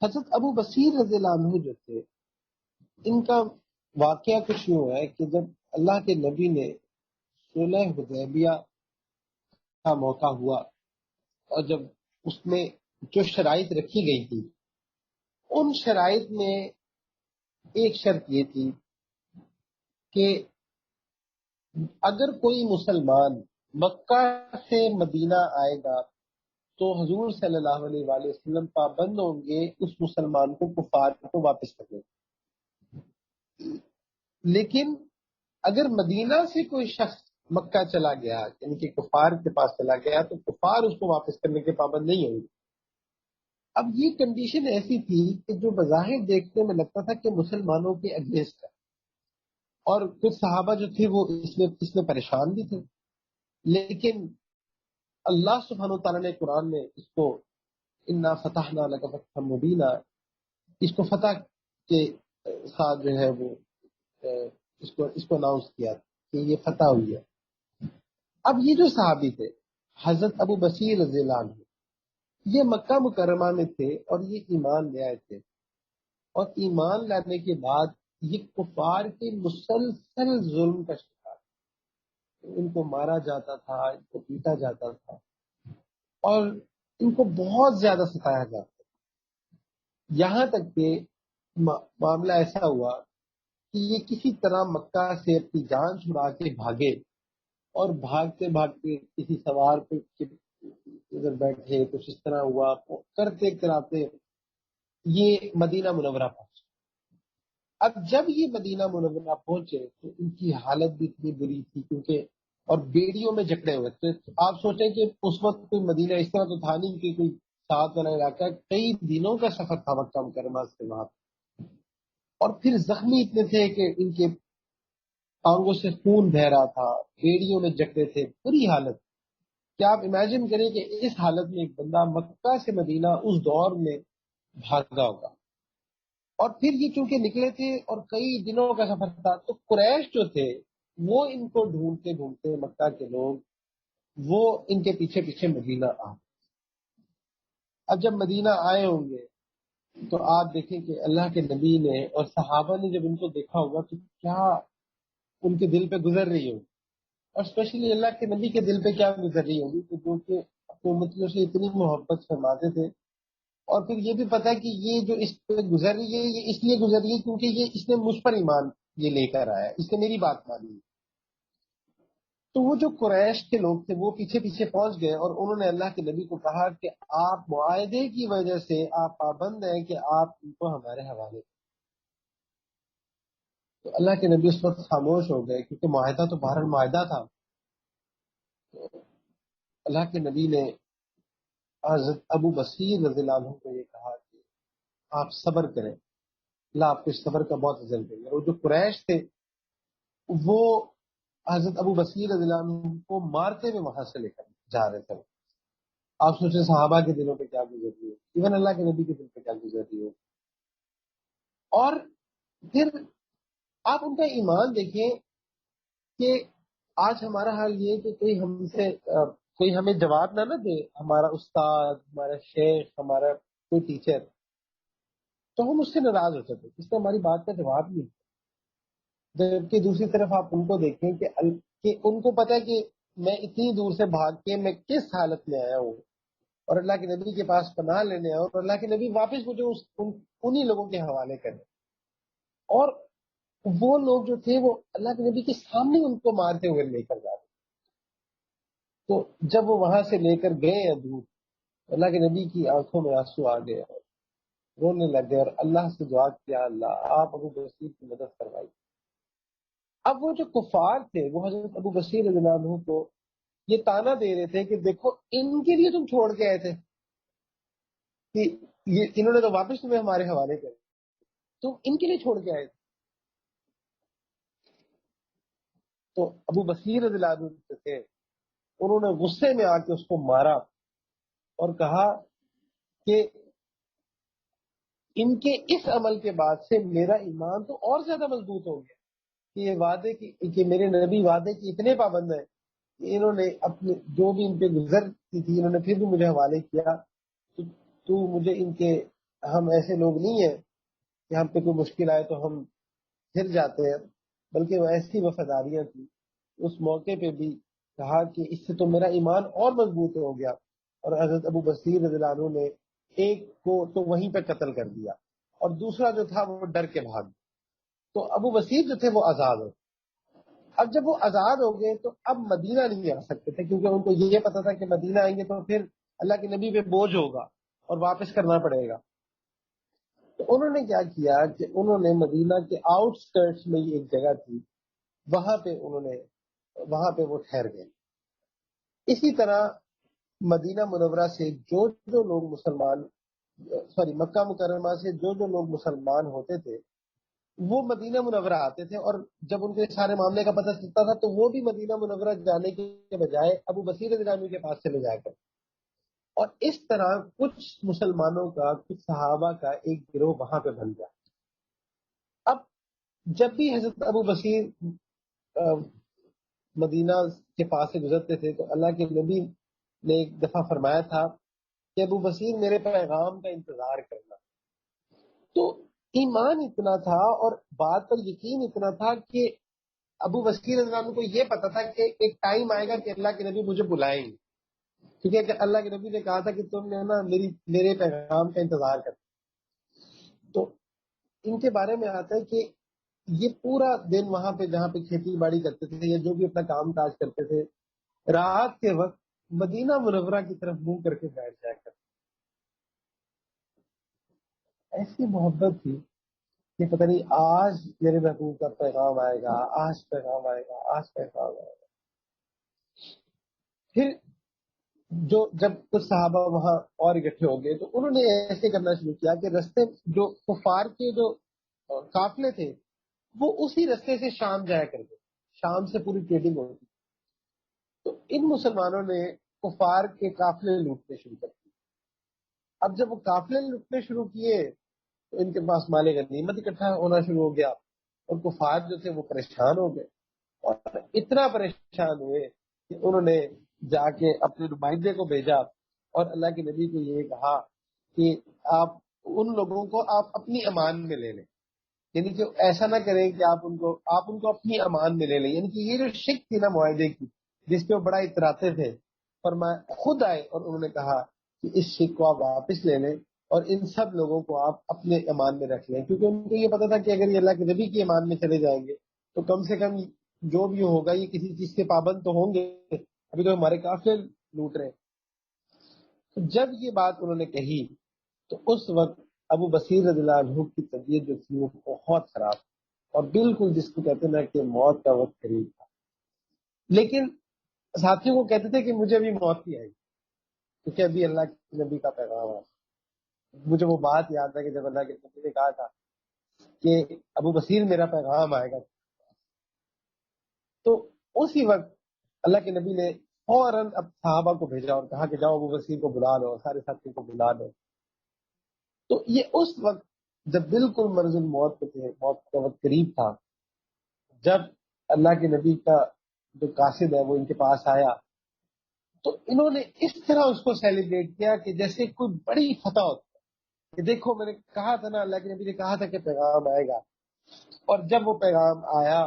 حضرت ابو بصیر رضی اللہ عنہ جو تھے، ان کا واقعہ کچھ یوں ہے کہ جب اللہ کے نبی نے صلح حدیبیہ کا موقع ہوا اور جب اس میں جو شرائط رکھی گئی تھی، ان شرائط میں ایک شرط یہ تھی کہ اگر کوئی مسلمان مکہ سے مدینہ آئے گا تو حضور صلی اللہ علیہ وآلہ وسلم پابند ہوں گے اس مسلمان کو کفار کو واپس کرنے. لیکن اگر مدینہ سے کوئی شخص مکہ چلا گیا یعنی کہ کفار کے پاس چلا گیا تو کفار اس کو واپس کرنے کے پابند نہیں ہوں گے. اب یہ کنڈیشن ایسی تھی کہ جو بظاہر دیکھنے میں لگتا تھا کہ مسلمانوں کے اگینسٹ ہے، اور کچھ صحابہ جو تھے وہ اس میں پریشان بھی تھے. لیکن اللہ سبحانہ تعالیٰ نے قرآن میں اس کو انا فتحنا لک فتحا مبینا، اس کو فتح کے ساتھ جو ہے وہ اس کو اناؤنس کیا کہ یہ فتح ہوئی ہے. اب یہ جو صحابی تھے حضرت ابو بصیر رضی اللہ عنہ، یہ مکہ مکرمہ میں تھے اور یہ ایمان لے آئے تھے. اور ایمان لانے کے بعد یہ کفار کے مسلسل ظلم کا شکار. ان کو مارا جاتا تھا، ان کو پیٹا جاتا تھا، اور ان کو بہت زیادہ ستایا جاتا تھا، یہاں تک کہ معاملہ ایسا ہوا کہ یہ کسی طرح مکہ سے اپنی جان چھڑا کے بھاگے، اور بھاگتے بھاگتے کسی سوار پہ ادھر بیٹھے، کچھ اس طرح ہوا، کرتے کراتے یہ مدینہ منورہ پہنچے۔ اب جب یہ مدینہ منورہ پہنچے تو ان کی حالت بھی اتنی بری تھی، کیونکہ اور بیڑیوں میں جکڑے ہوئے تھے۔ آپ سوچیں کہ اس وقت کوئی مدینہ اس طرح تو تھا نہیں کہ کوئی ساتھ والا علاقہ، کئی دنوں کا سفر تھا مکہ مکرمہ سے وہاں، اور پھر زخمی اتنے تھے کہ ان کے ٹانگوں سے خون بہ رہا تھا، بیڑیوں میں جکڑے تھے، بری حالت۔ کیا آپ امیجن کریں کہ اس حالت میں ایک بندہ مکہ سے مدینہ اس دور میں بھاگا ہوگا، اور پھر یہ چونکہ نکلے تھے اور کئی دنوں کا سفر تھا، تو قریش جو تھے وہ ان کو ڈھونڈتے ڈھونڈتے، مکہ کے لوگ وہ ان کے پیچھے پیچھے مدینہ آ۔ اب جب مدینہ آئے ہوں گے تو آپ دیکھیں کہ اللہ کے نبی نے اور صحابہ نے جب ان کو دیکھا ہوگا تو کیا ان کے دل پہ گزر رہی ہوگی، اور اسپیشلی اللہ کے نبی کے دل پہ کیا گزر رہی ہوگی، کہ جو کہ اپنی امتیوں سے اتنی محبت فرماتے تھے، اور پھر یہ بھی پتا کہ یہ جو اس پہ گزر رہی ہے یہ اس لیے گزر رہی ہے کیونکہ یہ اس نے مجھ پر ایمان یہ لے کر آیا ہے، اس نے میری بات مانی۔ تو وہ جو قریش کے لوگ تھے وہ پیچھے پیچھے پہنچ گئے، اور انہوں نے اللہ کے نبی کو کہا کہ آپ معاہدے کی وجہ سے آپ پابند ہیں کہ آپ ان کو ہمارے حوالے کریں۔ تو اللہ کے نبی اس وقت خاموش ہو گئے، کیونکہ معاہدہ تو بہرحال معاہدہ تھا۔ اللہ کے نبی نے حضرت ابو بصیر رضی اللہ عنہ کو یہ کہا کہ آپ صبر کریں، اللہ آپ کو اس صبر کا بہت اجر دیں گے۔ اور جو قریش تھے وہ حضرت ابو بصیر رضی اللہ عنہ کو مارتے ہوئے وہاں سے لے کر جا رہے تھے۔ آپ سوچیں صحابہ کے دلوں پہ کیا گزر رہی ہو، ایون اللہ کے نبی کے دل پہ کیا گزر رہی ہو۔ اور پھر آپ ان کا ایمان دیکھیں کہ آج ہمارا حال یہ ہے کہ کوئی ہم سے کوئی ہمیں جواب نہ دے، ہمارا استاد، ہمارا شیخ، ہمارا کوئی ٹیچر، تو ہم اس سے ناراض ہو سکتے، اس نے ہماری بات کا جواب نہیں۔ جبکہ دوسری طرف آپ ان کو دیکھیں کہ ان کو پتا ہے کہ میں اتنی دور سے بھاگ کے میں کس حالت میں آیا ہوں، اور اللہ کے نبی کے پاس پناہ لینے آیا ہوں، اور اللہ کے نبی واپس مجھے انہی لوگوں کے حوالے کریں۔ اور وہ لوگ جو تھے وہ اللہ کے نبی کے سامنے ان کو مارتے ہوئے لے کر جا رہے۔ تو جب وہ وہاں سے لے کر گئے ہیں دور، اللہ کے نبی کی آنکھوں میں آنسو آ گئے اور رونے لگ گئے، اور اللہ سے دعا کیا اللہ آپ ابو بصیر کی مدد کروائی۔ اب وہ جو کفار تھے وہ حضرت ابو بصیر رضی اللہ عنہ کو یہ تانا دے رہے تھے کہ دیکھو ان کے لیے تم چھوڑ کے آئے تھے، کہ انہوں نے تو واپس تمہیں ہمارے حوالے کر، تم ان کے لیے چھوڑ کے آئے تھے۔ تو ابو بصیر رضی اللہ عنہ جو تھے انہوں نے غصے میں آ کے اس کو مارا، اور کہا کہ ان کے اس عمل کے بعد سے میرا ایمان تو اور زیادہ مضبوط ہو گیا، کہ یہ وعدے کہ میرے نبی وعدے کی اتنے پابند ہیں کہ انہوں نے اپنے جو بھی ان پہ گزرتی تھی انہوں نے پھر بھی مجھے حوالے کیا۔ تو مجھے ان کے، ہم ایسے لوگ نہیں ہیں کہ ہم پہ کوئی مشکل آئے تو ہم پھر جاتے ہیں، بلکہ وہ ایسی وفاداریاں تھیں۔ اس موقع پہ بھی کہا کہ اس سے تو میرا ایمان اور مضبوط ہو گیا، اور حضرت ابو بصیر رضی اللہ عنہ نے ایک کو تو وہیں پہ قتل کر دیا، اور دوسرا جو تھا وہ ڈر کے بھاگ گیا۔ تو ابو بصیر جو تھے وہ آزاد ہو۔ اب جب وہ آزاد ہو گئے تو اب مدینہ نہیں آ سکتے تھے، کیونکہ ان کو یہ پتا تھا کہ مدینہ آئیں گے تو پھر اللہ کے نبی پہ بوجھ ہوگا اور واپس کرنا پڑے گا۔ تو انہوں نے کیا کیا کہ انہوں نے مدینہ کے آؤٹ سکرٹس میں ایک جگہ تھی، وہاں پہ وہاں پہ وہ ٹھہر گئے۔ اسی طرح مدینہ منورہ سے جو لوگ مکہ مکرمہ سے جو لوگ مسلمان ہوتے تھے وہ مدینہ منورہ آتے تھے، اور جب ان کے سارے معاملے کا پتہ چلتا تھا تو وہ بھی مدینہ منورہ جانے کے بجائے ابو بصیر رضی اللہ عنہ کے پاس چلے جایا کرتے۔ اور اس طرح کچھ مسلمانوں کا، کچھ صحابہ کا ایک گروہ وہاں پہ بن گیا۔ اب جب بھی حضرت ابو بصیر مدینہ کے پاس سے گزرتے تھے تو اللہ کے نبی نے ایک دفعہ فرمایا تھا کہ ابو بصیر میرے پیغام کا انتظار کرنا۔ تو ایمان اتنا تھا اور بات پر یقین اتنا تھا کہ ابو بصیر رضی اللہ عنہ کو یہ پتا تھا کہ ایک ٹائم آئے گا کہ اللہ کے نبی مجھے بلائیں گے، کیونکہ اللہ کے نبی نے کہا تھا کہ تم نے نا میرے پیغام کا انتظار کر۔ تو ان کے بارے میں آتا ہے کہ یہ پورا دن وہاں پہ جہاں پہ کھیتی باڑی کرتے تھے یا جو بھی اپنا کام کاج کرتے تھے، رات کے وقت مدینہ منورہ کی طرف منہ کر کے بیٹھ جایا کرتے۔ ایسی محبت تھی کہ پتہ نہیں آج میرے محبوب کا پیغام آئے گا، آج پیغام آئے گا، آج پیغام آئے گا۔ پھر جب کچھ صحابہ وہاں اور اکٹھے ہو گئے تو انہوں نے ایسے کرنا شروع کیا کہ رستے جو کفار کے جو قافلے تھے وہ اسی رستے سے شام جایا کرتے، شام سے پوری ٹریڈنگ ہوتی، تو ان مسلمانوں نے کفار کے قافلے لوٹنے شروع کر دیے۔ اب جب وہ قافلے لوٹنے شروع کیے تو ان کے پاس مال غنیمت اکٹھا ہونا شروع ہو گیا، اور کفار جو تھے وہ پریشان ہو گئے، اور اتنا پریشان ہوئے کہ انہوں نے جا کے اپنے نمائندے کو بھیجا اور اللہ کے نبی کو یہ کہا کہ آپ ان لوگوں کو آپ اپنی امان میں لے لیں، یعنی کہ ایسا نہ کریں کہ آپ ان کو اپنی امان میں لے لیں، یعنی کہ یہ جو شک تھی نا معاہدے کی جس پہ وہ بڑا اتراتے تھے، فرمایا خود آئے اور انہوں نے کہا کہ اس شک کو آپ واپس لے لیں اور ان سب لوگوں کو آپ اپنے امان میں رکھ لیں، کیونکہ ان کو یہ پتا تھا کہ اگر یہ اللہ کے نبی کی امان میں چلے جائیں گے تو کم سے کم جو بھی ہوگا یہ کسی چیز کے پابند تو ہوں گے، ابھی تو ہمارے قافلے لوٹ رہے ہیں۔ تو جب یہ بات انہوں نے کہی تو اس وقت ابو بصیر رضی اللہ عنہ کی طبیعت جو تھی وہ بہت خراب اور بالکل جس کو کہتے ہیں کہ موت کا وقت قریب تھا، لیکن ساتھیوں کو کہتے تھے کہ مجھے ابھی موت نہیں آئی کیونکہ ابھی اللہ کے نبی کا پیغام ہے۔ مجھے وہ بات یاد ہے کہ جب اللہ کے نبی نے کہا تھا کہ ابو بصیر میرا پیغام آئے گا، تو اسی وقت اللہ کے نبی نے فوراً اب صحابہ کو بھیجا اور کہا کہ جاؤ ابو بصیر کو بلا لو، سارے ساتھیوں کو بلا لو۔ تو یہ اس وقت جب بالکل مرض الموت پہ تھے، موت کا وقت قریب تھا، جب اللہ کے نبی کا جو قاصد ہے وہ ان کے پاس آیا تو انہوں نے اس طرح اس کو سیلیبریٹ کیا کہ جیسے کوئی بڑی فتح ہوتی ہے کہ دیکھو میں نے کہا تھا نا، اللہ کے نبی نے کہا تھا کہ پیغام آئے گا، اور جب وہ پیغام آیا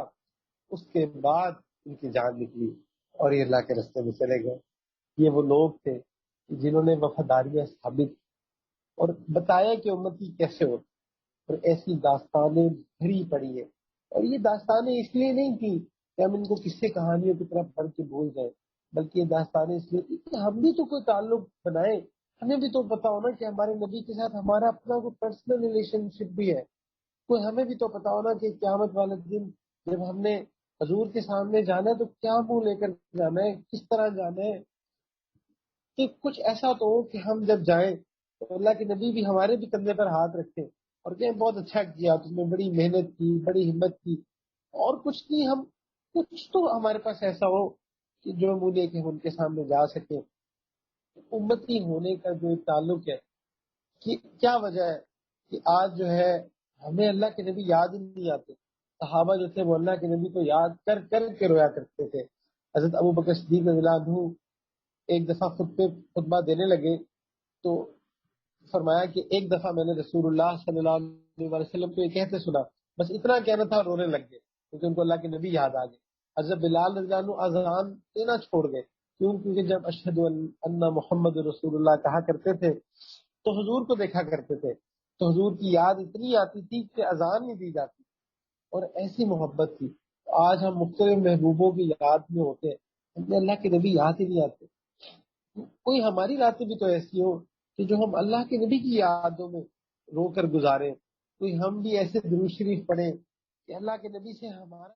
اس کے بعد ان کی جان نکلی اور یہ اللہ کے رستے میں چلے گئے۔ یہ وہ لوگ تھے جنہوں نے وفاداریاں ثابت اور بتایا کہ امتی کیسے ہوتی، اور ایسی داستانیں بھری پڑی ہیں، اور یہ داستانیں اس لیے نہیں تھی کہ ہم ان کو قصے کہانیوں کی طرف پڑھ کے بھول جائیں، بلکہ یہ داستانیں اس لیے تھی کہ ہم بھی تو کوئی تعلق بنائیں، ہمیں بھی تو پتا ہونا کہ ہمارے نبی کے ساتھ ہمارا اپنا کوئی پرسنل ریلیشن شپ بھی ہے، کوئی ہمیں بھی تو پتا ہونا کہ قیامت والے دن جب ہم نے حضور کے سامنے جانا ہے تو کیا منہ لے کر جانا ہے، کس طرح جانا ہے، کہ کچھ ایسا تو ہو کہ ہم جب جائیں تو اللہ کے نبی بھی ہمارے بھی کندھے پر ہاتھ رکھے اور کہ بہت اچھا کیا تم نے، بڑی محنت کی، بڑی ہمت کی، اور کچھ نہیں، ہم کچھ تو ہمارے پاس ایسا ہو کہ جو منہ لے کے ہم ان کے سامنے جا سکیں۔ امتی ہونے کا جو ایک تعلق ہے کہ کیا وجہ ہے کہ آج جو ہے ہمیں اللہ کے نبی یاد ہی نہیں آتے۔ صحابہ جو تھے وہ اللہ کے نبی کو یاد کر کر کے رویا کرتے تھے۔ حضرت ابو بکر صدیق رضی اللہ عنہ ایک دفعہ خطبہ دینے لگے تو فرمایا کہ ایک دفعہ میں نے رسول اللہ صلی اللہ علیہ وسلم کو یہ کہتے سنا، بس اتنا کہنا تھا، رونے لگ گئے کیونکہ ان کو اللہ کے نبی یاد آ گئے۔ حضرت بلال رضی اللہ عنہ اذان دینا چھوڑ گئے، کیونکہ جب اشہد ان محمد رسول اللہ کہا کرتے تھے تو حضور کو دیکھا کرتے تھے، تو حضور کی یاد اتنی آتی تھی کہ اذان نہیں دی جاتی، اور ایسی محبت تھی۔ آج ہم مختلف محبوبوں کی یاد میں ہوتے ہیں، ہمیں اللہ کے نبی یاد ہی نہیں آتے۔ کوئی ہماری راتیں بھی تو ایسی ہو کہ جو ہم اللہ کے نبی کی یادوں میں رو کر گزاریں، کوئی ہم بھی ایسے درود شریف پڑھیں کہ اللہ کے نبی سے ہمارا